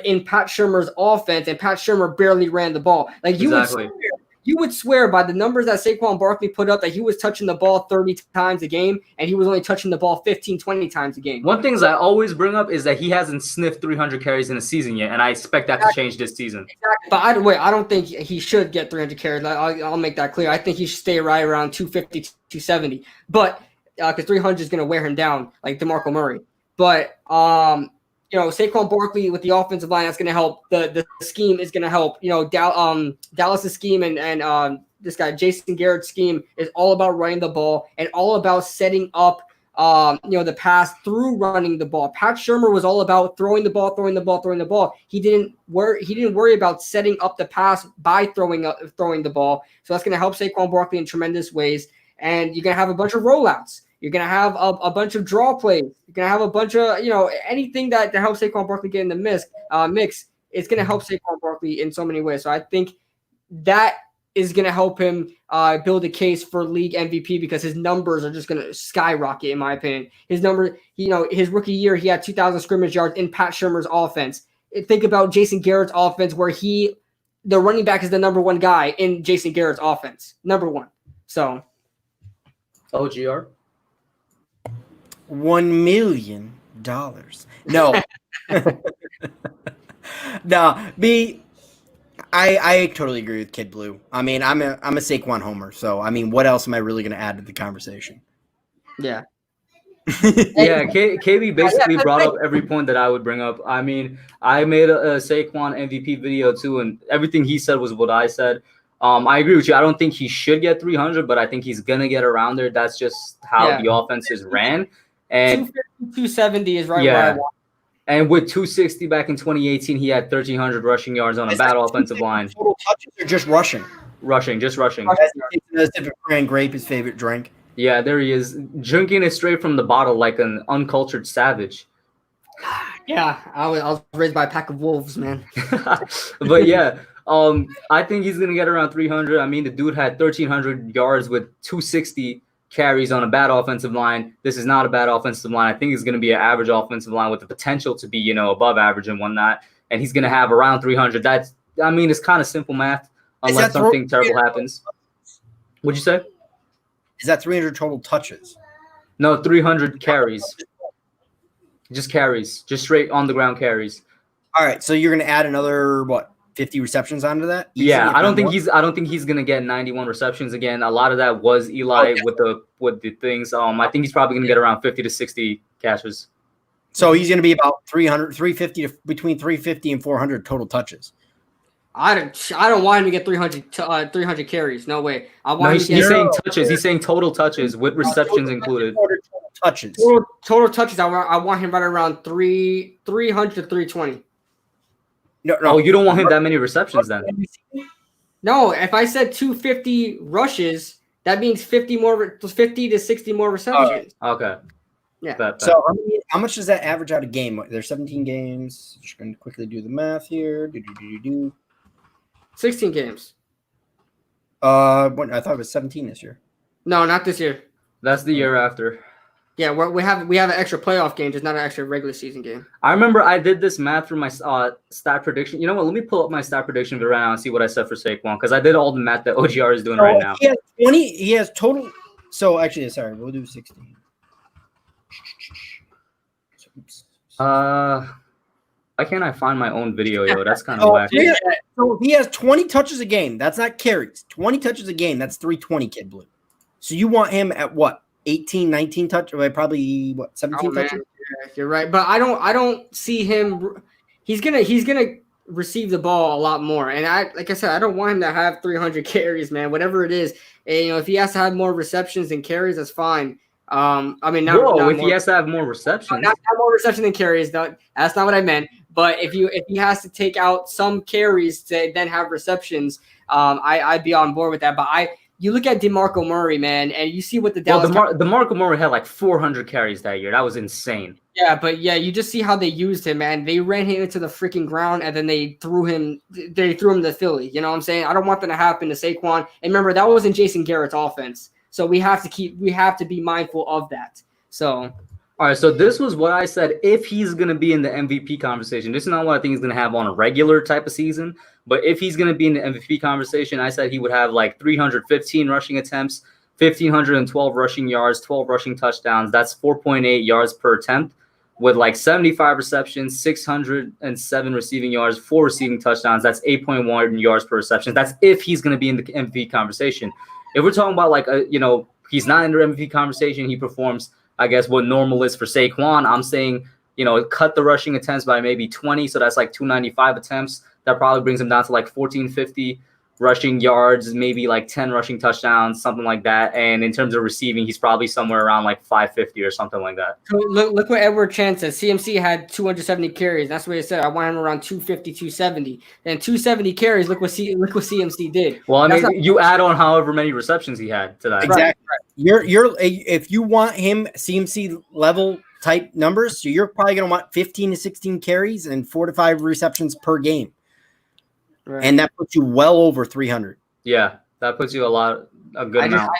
in Pat Shurmur's offense, and Pat Shurmur barely ran the ball. Like you would swear by the numbers that Saquon Barkley put up that he was touching the ball 30 times a game, and he was only touching the ball 15, 20 times a game. One thing I always bring up is that he hasn't sniffed 300 carries in a season yet, and I expect that to change this season. Exactly. But I don't think he should get 300 carries. I'll make that clear. I think he should stay right around 250, 270. But because 300 is going to wear him down like DeMarco Murray. But Saquon Barkley with the offensive line, that's going to help. The scheme is going to help. Dallas's scheme and this guy Jason Garrett's scheme is all about running the ball and all about setting up the pass through running the ball. Pat Shurmur was all about throwing the ball. He didn't worry about setting up the pass by throwing the ball. So that's going to help Saquon Barkley in tremendous ways. And you're going to have a bunch of rollouts. You're going to have a bunch of draw plays. You're going to have a bunch of, anything that helps Saquon Barkley get in the mix. It's going to help Saquon Barkley in so many ways. So I think that is going to help him build a case for league MVP because his numbers are just going to skyrocket, in my opinion. His number, his rookie year, he had 2,000 scrimmage yards in Pat Shurmur's offense. Think about Jason Garrett's offense where the running back is the number one guy in Jason Garrett's offense. Number one. So. OGR? $1 million. No. No, I totally agree with KidBlue. I mean, I'm a Saquon homer, so I mean, what else am I really going to add to the conversation? Yeah. Yeah, KB basically brought up every point that I would bring up. I mean, I made a Saquon MVP video too, and everything he said was what I said. I agree with you. I don't think he should get 300, but I think he's going to get around there. That's just how the offense is ran. And 270 is right where I want. And with 260 back in 2018, he had 1,300 rushing yards on a bad offensive line. Total touches or just rushing? Just rushing. Grand Grape, his favorite drink. Yeah, there he is, drinking it straight from the bottle like an uncultured savage. Yeah, I was raised by a pack of wolves, man. But yeah, I think he's gonna get around 300. I mean, the dude had 1,300 yards with 260 carries on a bad offensive line. This is not a bad offensive line. I think it's going to be an average offensive line with the potential to be, above average and whatnot. And he's going to have around 300. It's kind of simple math unless something terrible happens. What'd you say? Is that 300 total touches? No, 300 carries. Just carries. Just straight on the ground carries. All right. So you're going to add another, 50 receptions onto that? Yeah, I don't think he's gonna get 91 receptions again. A lot of that was Eli with the things. I think he's probably gonna get around 50 to 60 catches. So he's gonna be about 350 to between 350 and 400 total touches. I don't want him to get 300 carries. No way. I want him to get he's saying touches. He's saying total touches with receptions included. Touches. Total touches. I want him right around 300 to 320. No. Oh, you don't want him that many receptions then? No, if I said 250 rushes, that means 50 to 60 more receptions. Okay. Yeah. So how much does that average out a game? There's 17 games. Just going to quickly do the math here. 16 games. I thought it was 17 this year. No, not this year. That's the year after. Yeah, we have an extra playoff game, just not an extra regular season game. I remember I did this math for my stat prediction. You know what? Let me pull up my stat prediction right now and see what I said for Saquon, because I did all the math that OGR is doing right now. He has 20. He has total. So actually, sorry, we'll do 16. Why can't I find my own video, yo? That's kind of wacky. Yeah. So he has 20 touches a game. That's not carries. 20 touches a game. That's 320, KidBlue. So you want him at what? 18, 19 touches? Probably what? 17 touches? Yeah, you're right, but I don't see him. He's gonna receive the ball a lot more, and like I said, I don't want him to have 300 carries, man. Whatever it is, and, if he has to have more receptions than carries, that's fine. If he has to have more receptions, not more receptions than carries, that's not what I meant. But if he has to take out some carries to then have receptions, I'd be on board with that. But you look at DeMarco Murray, man, and you see what the Dallas. DeMarco Murray had like 400 carries that year. That was insane. Yeah, but you just see how they used him, man. They ran him into the freaking ground, and then they threw him to Philly. You know what I'm saying? I don't want that to happen to Saquon. And remember, that wasn't Jason Garrett's offense. So we have to be mindful of that. So, all right. So this was what I said. If he's going to be in the MVP conversation, this is not what I think he's going to have on a regular type of season. But if he's going to be in the MVP conversation, I said he would have like 315 rushing attempts, 1,512 rushing yards, 12 rushing touchdowns. That's 4.8 yards per attempt, with like 75 receptions, 607 receiving yards, 4 receiving touchdowns. That's 8.1 yards per reception. That's if he's going to be in the MVP conversation. If we're talking about he's not in the MVP conversation, he performs, I guess, what normal is for Saquon. I'm saying, cut the rushing attempts by maybe 20. So that's like 295 attempts. That probably brings him down to like 1,450 rushing yards, maybe like 10 rushing touchdowns, something like that. And in terms of receiving, he's probably somewhere around like 550 or something like that. So look what Edward Chen said. CMC had 270 carries. That's what he said. I want him around 250, 270. And 270 carries, look what CMC did. Well, I mean, you add on however many receptions he had to that. Exactly. Right. If you want him CMC level type numbers, so you're probably going to want 15 to 16 carries and 4 to 5 receptions per game. Right. And that puts you well over 300. Yeah, that puts you a good amount.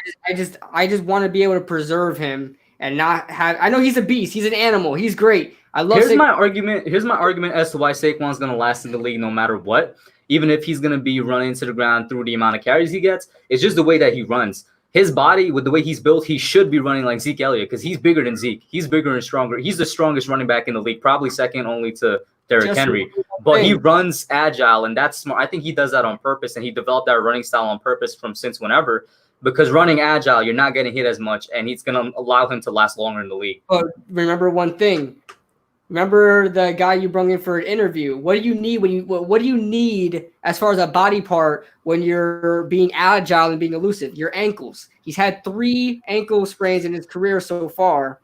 I just want to be able to preserve him and not have. I know he's a beast. He's an animal. He's great. I love. Here's my argument as to why Saquon's going to last in the league no matter what. Even if he's going to be running to the ground through the amount of carries he gets, it's just the way that he runs. His body, with the way he's built, he should be running like Zeke Elliott because he's bigger than Zeke. He's bigger and stronger. He's the strongest running back in the league, probably second only to Derrick Henry. But he runs agile, and that's smart. I think he does that on purpose, and he developed that running style on purpose since whenever. Because running agile, you're not getting hit as much, and he's going to allow him to last longer in the league. But remember one thing. Remember the guy you brought in for an interview. What do you need what do you need as far as a body part when you're being agile and being elusive? Your ankles. He's had 3 ankle sprains in his career so far.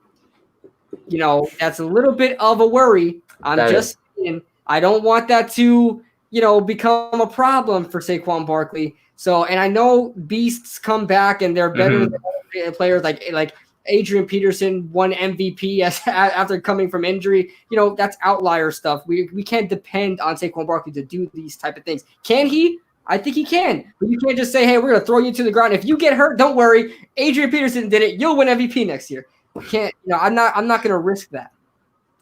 That's a little bit of a worry. I'm just saying, I don't want that to, become a problem for Saquon Barkley. So, and I know beasts come back and they're better than players like Adrian Peterson won MVP after coming from injury. That's outlier stuff. We can't depend on Saquon Barkley to do these type of things. Can he? I think he can. But you can't just say, hey, we're going to throw you to the ground. If you get hurt, don't worry. Adrian Peterson did it. You'll win MVP next year. Can't, I'm not going to risk that.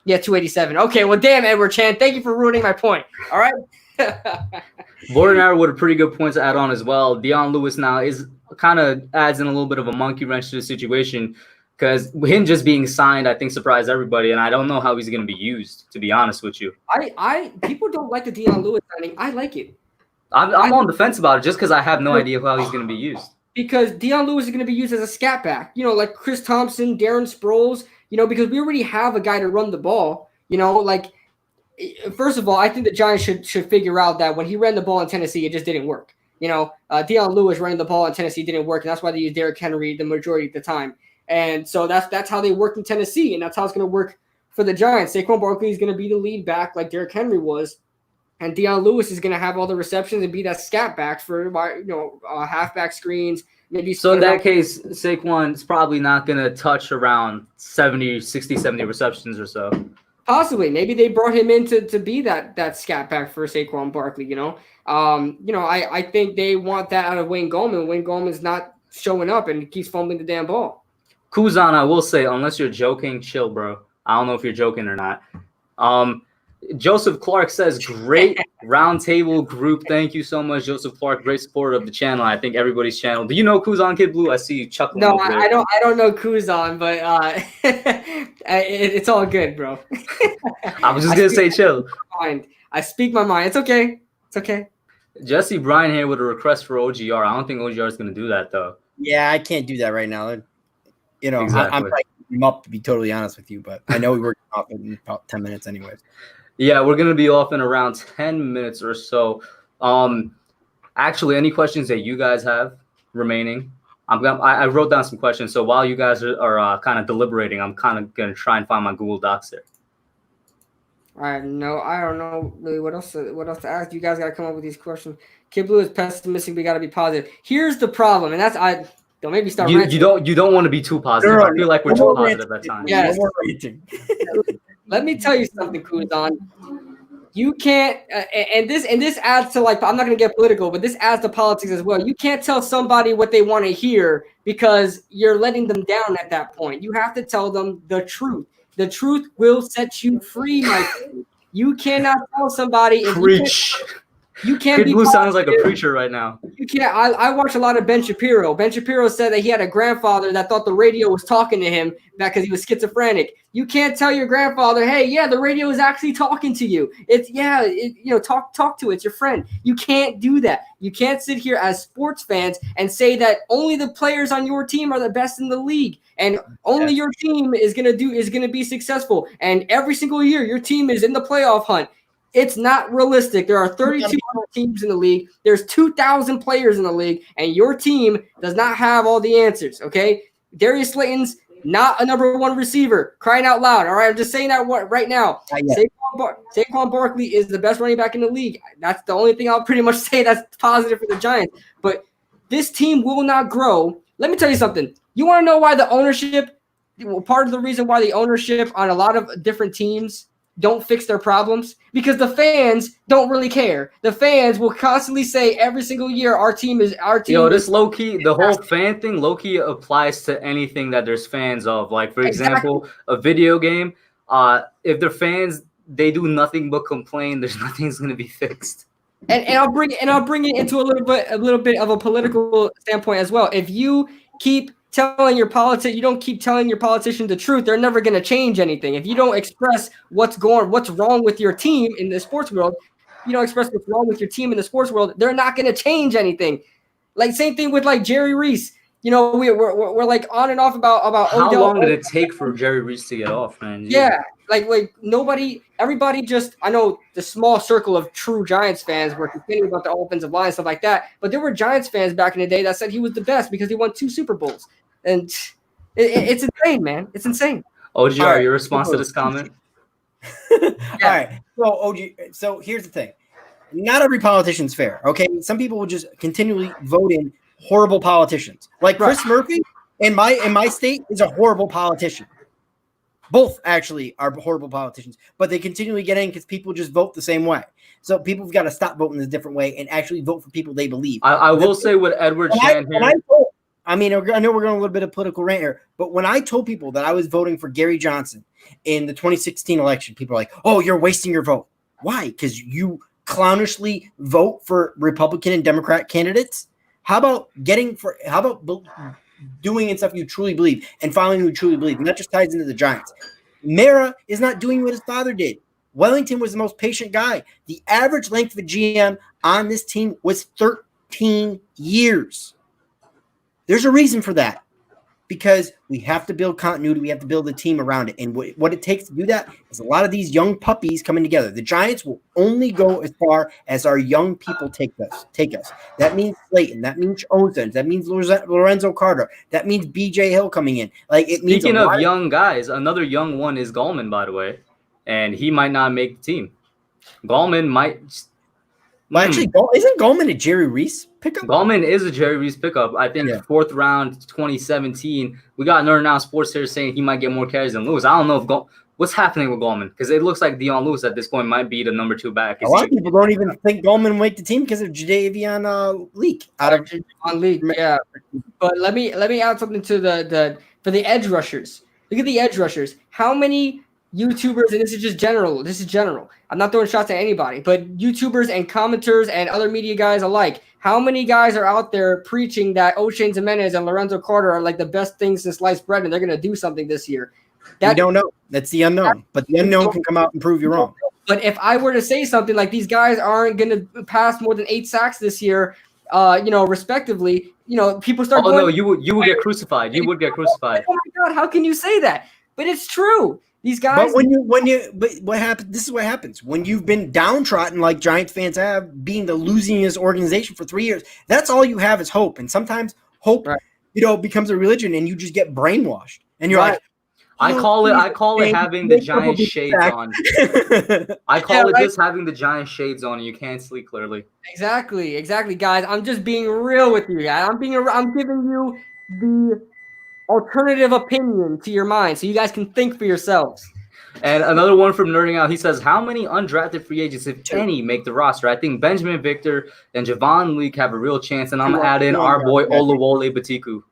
Yeah, 287. Okay, well, damn, Edward Chan. Thank you for ruining my point. All right. Bordenauer with a pretty good point to add on as well. Dion Lewis now is kind of adds in a little bit of a monkey wrench to the situation because him just being signed, I think, surprised everybody, and I don't know how he's going to be used, to be honest with you. People don't like the Dion Lewis signing. I like it. I'm on the fence about it just because I have no idea how he's going to be used. Because Dion Lewis is going to be used as a scat back, like Chris Thompson, Darren Sproles, because we already have a guy to run the ball, first of all, I think the Giants should figure out that when he ran the ball in Tennessee, it just didn't work. Deion Lewis running the ball in Tennessee didn't work, and that's why they used Derrick Henry the majority of the time. And so that's how they worked in Tennessee, and that's how it's going to work for the Giants. Saquon Barkley is going to be the lead back like Derrick Henry was, and Deion Lewis is going to have all the receptions and be that scat back for halfback screens. Maybe so in that case, Saquon's probably not going to touch around 70 receptions or so. Possibly. Maybe they brought him in to be that scat back for Saquon Barkley, I think they want that out of Wayne Gallman. Wayne Gallman's not showing up and he keeps fumbling the damn ball. Kuzan, I will say, unless you're joking, chill, bro. I don't know if you're joking or not. Joseph Clark says, great roundtable group. Thank you so much, Joseph Clark. Great supporter of the channel. I think everybody's channel. Do you know Kuzan KidBlue? I see you chuckling. No, I don't know Kuzan, but it's all good, bro. I was just going to say chill. I speak my mind. It's okay. It's okay. Jesse Bryan here with a request for OGR. I don't think OGR is going to do that, though. Yeah, I can't do that right now. Exactly. I'm probably him up, to be totally honest with you, but I know we were off in about 10 minutes anyways. Yeah, we're going to be off in around 10 minutes or so. Actually, any questions that you guys have remaining? I wrote down some questions. So while you guys are kind of deliberating, I'm kind of going to try and find my Google Docs there. I don't know really what else to ask. You guys got to come up with these questions. KidBlue is pessimistic. We got to be positive. Here's the problem, and that's don't make me start. You don't want to be too positive. I feel like we're too positive at times. Yes. Let me tell you something, Kuzan. You can't, and this adds to, like, I'm not going to get political, but this adds to politics as well. You can't tell somebody what they want to hear because you're letting them down at that point. You have to tell them the truth. The truth will set you free, my friend. You cannot tell somebody. Preach. You can't be. KidBlue sounds like a preacher right now. You can't. I watch a lot of Ben Shapiro. Ben Shapiro said that he had a grandfather that thought the radio was talking to him because he was schizophrenic. You can't tell your grandfather, "Hey, yeah, the radio is actually talking to you." Talk to it. It's your friend. You can't do that. You can't sit here as sports fans and say that only the players on your team are the best in the league and only your team is gonna be successful. And every single year, your team is in the playoff hunt. It's not realistic. There are 32 teams in the league. There's 2,000 players in the league, and your team does not have all the answers, okay? Darius Slayton's not a number one receiver. Crying out loud, all right? I'm just saying that right now. Saquon Barkley is the best running back in the league. That's the only thing I'll pretty much say that's positive for the Giants. But this team will not grow. Let me tell you something. You want to know why the ownership – part of the reason why the ownership on a lot of different teams – don't fix their problems? Because the fans don't really care. The fans will constantly say every single year, our team. Yo, this low-key, the whole fan thing low-key applies to anything that there's fans of. Like, for example, a video game. If they're fans, they do nothing but complain. There's nothing's going to be fixed. And I'll bring it into a little bit of a political standpoint as well. If you keep telling your you don't keep telling your politicians the truth, they're never going to change anything. If you don't express what's wrong with your team in the sports world, they're not going to change anything. Like, same thing with, like, Jerry Reese. We're like on and off about how Odell. long did it take for Jerry Reese to get off, man? Yeah, like everybody just, I know the small circle of true Giants fans were complaining about the offensive line and stuff like that, but there were Giants fans back in the day that said he was the best because he won 2 Super Bowls. And it's insane, man. It's insane. OGR, right, your response to this comment? All right. So here's the thing. Not every politician's fair, okay? Some people will just continually vote in horrible politicians. Like Chris Murphy in my state is a horrible politician. Both actually are horrible politicians, but they continually get in because people just vote the same way. So people have got to stop voting a different way and actually vote for people they believe. I will say with Edward Chan here. I know we're going a little bit of political rant here, but when I told people that I was voting for Gary Johnson in the 2016 election, people are like, "Oh, you're wasting your vote." Why? Because you clownishly vote for Republican and Democrat candidates? How about doing and stuff you truly believe and following who you truly believe? And that just ties into the Giants. Mara is not doing what his father did. Wellington was the most patient guy. The average length of a GM on this team was 13 years. There's a reason for that. because we have to build continuity. We have to build a team around it. And what it takes to do that is a lot of these young puppies coming together. The Giants will only go as far as our young people take us. That means Slayton. That means Ozens. That means Lorenzo Carter. That means BJ Hill coming in. Like, it means Speaking of young guys, another young one is Gallman, by the way. And he might not make the team. Gallman might. Well, actually, isn't Gallman a Jerry Reese pickup? Gallman is a Jerry Reese pickup. I think 4th round, 2017. We got Nerd Now Sports here saying he might get more carries than Lewis. I don't know if what's happening with Gallman, because it looks like Dion Lewis at this point might be the number 2 back. A lot of people don't even think Gallman will make the team because of Jadeveon Leak out of Leak. Yeah, but let me add something to for the edge rushers. Look at the edge rushers. How many YouTubers, and this is general. I'm not throwing shots at anybody, but YouTubers and commenters and other media guys alike. How many guys are out there preaching that O'Shane Ximines and Lorenzo Carter are like the best things since sliced bread and they're going to do something this year? We don't know. That's the unknown. But the unknown can come out and prove you wrong. But if I were to say something like these guys aren't going to pass more than 8 sacks this year, respectively, people start. Oh, no, you would get crucified. You would get crucified. Oh my God, how can you say that? But it's true. These guys. But what happens? This is what happens when you've been downtrodden like Giants fans have, being the losingest organization for 3 years. That's all you have is hope, and sometimes hope, becomes a religion, and you just get brainwashed. And you're like, I call it having the giant shades on. I call it just having the giant shades on, and you can't see clearly. Exactly, guys. I'm just being real with you, guys. I'm giving you the alternative opinion to your mind so you guys can think for yourselves. And another one from Nerding Out, he says, how many undrafted free agents, if any, make the roster? I think Benjamin Victor and Javon Leak have a real chance, and I'm going to add in our boy Olawole Batiku.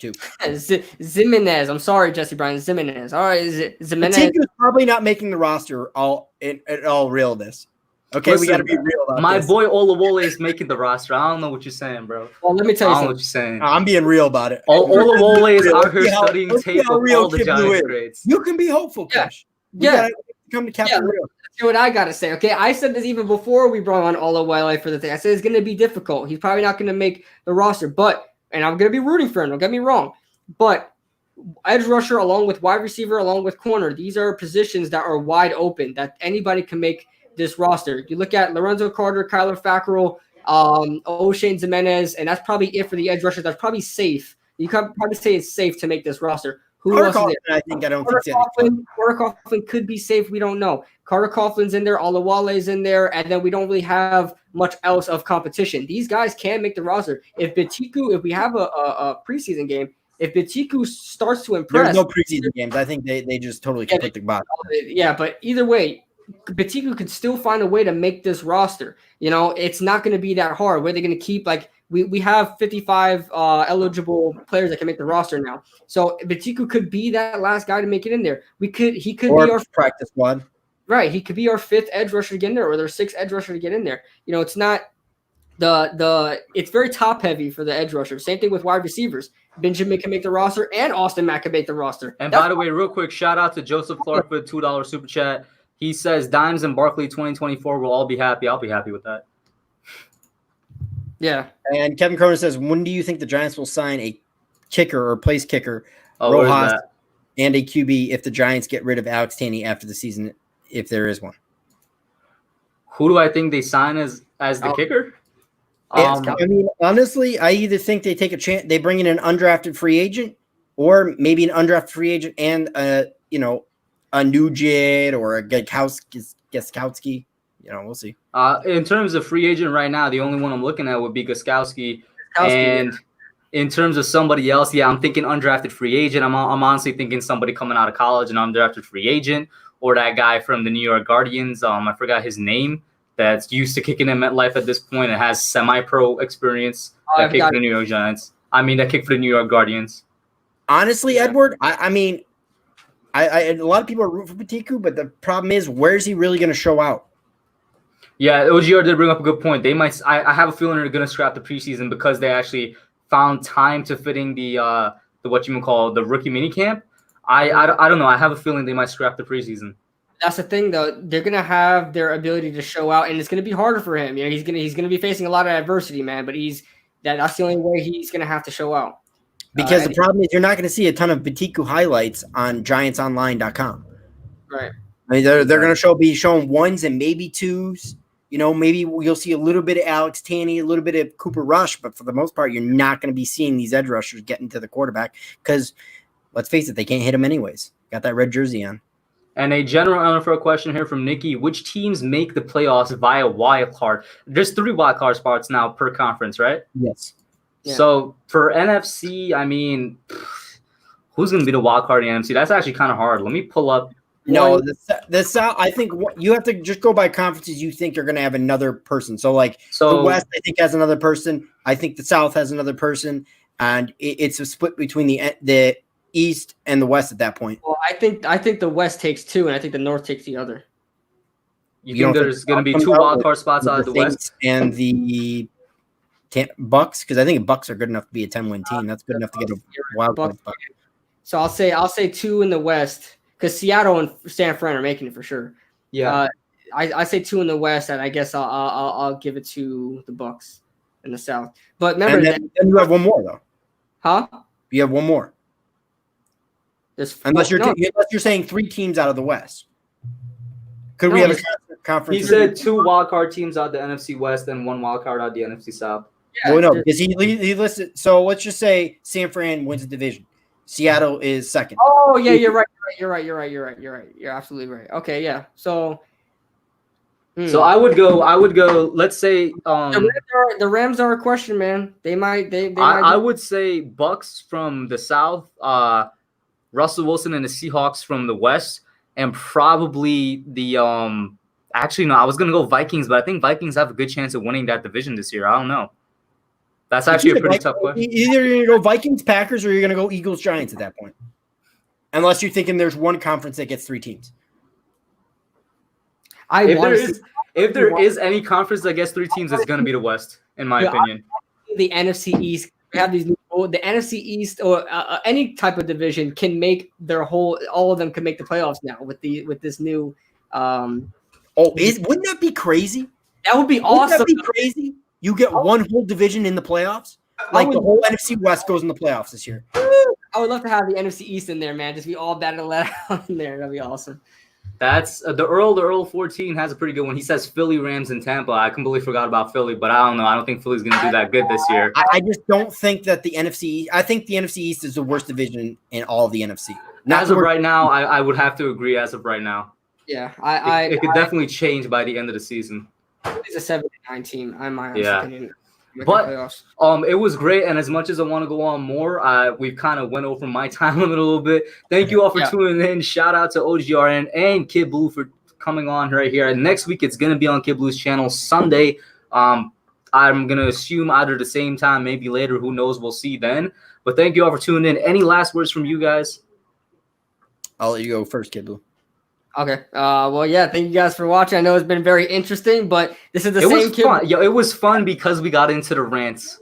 Ximines. I'm sorry, Jesse Bryan. Ximines. All right, Ximines. Batiku's probably not making the roster in all realness. Okay, we got to be real about my this. boy Olawole is making the roster. I don't know what you're saying, bro. Well, let me tell you something. I don't know what you're saying. I'm being real about it. Olawole is out here studying tape of all the Giants grades. You can be hopeful, Cash. Yeah. Come to Captain Real. That's what I got to say, okay? I said this even before we brought on Olawole for the thing. I said it's going to be difficult. He's probably not going to make the roster, and I'm going to be rooting for him. Don't get me wrong. But edge rusher along with wide receiver, along with corner, these are positions that are wide open that anybody can make this roster. You look at Lorenzo Carter, Kyler Fackrell, O'Shane Ximines, and that's probably it for the edge rushers. That's probably safe. You can probably say it's safe to make this roster. Who else is there? Carter Coughlin could be safe. We don't know. Carter Coughlin's in there. Olawale's in there. And then we don't really have much else of competition. These guys can make the roster. If we have a preseason game, if Batiku starts to impress. There's no preseason games. I think they just totally complete the box. Yeah, but either way, Batiku could still find a way to make this roster. It's not going to be that hard. Where they're going to keep, we have 55 eligible players that can make the roster now. So Batiku could be that last guy to make it in there. He could be our practice squad. Right. He could be our 5th edge rusher to get in there, or their 6th edge rusher to get in there. It's not it's very top heavy for the edge rusher. Same thing with wide receivers. Benjamin can make the roster, and Austin Mack can make the roster. And by the way, real quick, shout out to Joseph Clark for the $2 super chat. He says Dimes and Barkley 2024 will all be happy. I'll be happy with that. Yeah. And Kevin Cronin says, when do you think the Giants will sign a kicker or place kicker, Rojas, and a QB if the Giants get rid of Alex Taney after the season, if there is one? Who do I think they sign as the kicker? Honestly, I either think they take a chance, they bring in an undrafted free agent, or maybe an undrafted free agent and a Nugent or a Gaskowski. We'll see. In terms of free agent right now, the only one I'm looking at would be Gaskowski. And in terms of somebody else, I'm thinking undrafted free agent. I'm honestly thinking somebody coming out of college, an undrafted free agent, or that guy from the New York Guardians. I forgot his name. That's used to kicking in MetLife at this point and has semi-pro experience. That kicked for the New York Giants. That kicked for the New York Guardians. Honestly, Edward, a lot of people are rooting for Batiku, but the problem is, where's he really going to show out? Yeah, OGR did bring up a good point. They might. I have a feeling they're going to scrap the preseason because they actually found time to fit in the the rookie minicamp. I don't know. I have a feeling they might scrap the preseason. That's the thing, though. They're gonna have their ability to show out, and it's gonna be harder for him. He's gonna be facing a lot of adversity, man. But that's the only way he's gonna have to show out. Because the problem is you're not going to see a ton of Batiku highlights on GiantsOnline.com. Right. I mean, they're going to be showing ones and maybe twos. You know, maybe you'll see a little bit of Alex Tanney, a little bit of Cooper Rush, but for the most part, you're not going to be seeing these edge rushers getting to the quarterback because, let's face it, they can't hit him anyways. Got that red jersey on. And a general NFL question here from Nikki. Which teams make the playoffs via wild card? There's 3 wild card spots now per conference, right? Yes. Yeah. So for NFC, I mean, who's going to be the wild card in the NFC? That's actually kind of hard. Let me pull up. No, the South. I think you have to just go by conferences you think are going to have another person. So, the West, I think has another person. I think the South has another person, and it's a split between the East and the West at that point. Well, I think the West takes 2, and I think the North takes the other. You think there's going to be 2 wild card spots out of the West and the Bucks? Because I think Bucks are good enough to be a 10-win team. That's good enough to get a wild card spot. So I'll say 2 in the West. Because Seattle and San Fran are making it for sure. Yeah, I say 2 in the West, and I guess I'll give it to the Bucks in the South. But remember, then you have one more though. Huh? You have one more. Unless you're saying 3 teams out of the West. Could we have a conference? He said 2 wild card teams out the NFC West and 1 wild card out the NFC South. Yeah, well, no, because he listed. So let's just say San Fran wins the division. Seattle is second. Oh yeah, you're right. You're absolutely right. Okay, yeah. So I would go. Let's say the Rams are a question, man. They might. I would say Bucks from the South, Russell Wilson and the Seahawks from the West, and probably the Actually, no, I was gonna go Vikings, but I think Vikings have a good chance of winning that division this year. I don't know. That's actually a pretty tough question. Either you're going to go Vikings, Packers, or you're going to go Eagles, Giants at that point. Unless you're thinking there's one conference that gets 3 teams. If there is any conference that gets 3 teams, it's going to be the West, in my opinion. The NFC East. We have the NFC East or any type of division can make all of them can make the playoffs now with this new. Wouldn't that be crazy? That would be awesome. Wouldn't that be crazy? You get one whole division in the playoffs? The whole NFC West goes in the playoffs this year. I would love to have the NFC East in there, man. Just be all battle let out in there. That'd be awesome. That's the Earl 14 has a pretty good one. He says Philly, Rams, and Tampa. I completely forgot about Philly, but I don't know. I don't think Philly's going to do that good this year. I just don't think that the NFC – I think the NFC East is the worst division in all of the NFC. As of right now, I would have to agree as of right now. Yeah. It could definitely change by the end of the season. It's a 7-9 team, in my opinion. But it was great, and as much as I want to go on more, we've kind of went over my time limit a little bit. Thank you all for tuning in. Shout out to OGR and KidBlue for coming on right here. And next week it's gonna be on KidBlue's channel Sunday. I'm gonna assume either the same time, maybe later. Who knows? We'll see then. But thank you all for tuning in. Any last words from you guys? I'll let you go first, KidBlue. Okay. Well, yeah. Thank you guys for watching. I know it's been very interesting, but this is the same kid. It was fun because we got into the rants.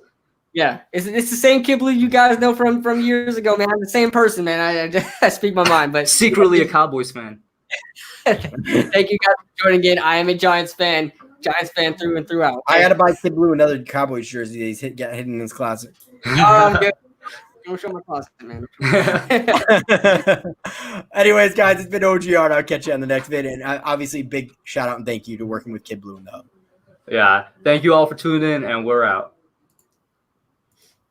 Yeah, it's the same KidBlue you guys know from years ago, man. I'm the same person, man. I speak my mind, but secretly a Cowboys fan. Thank you guys for joining in. I am a Giants fan through and throughout. I had to buy KidBlue another Cowboys jersey. He's got hidden in his closet. Good. Don't show my closet, man. Anyways, guys, it's been OGR. I'll catch you on the next video. And obviously, big shout out and thank you to working with KidBlue in the hub. Yeah. Thank you all for tuning in, and we're out.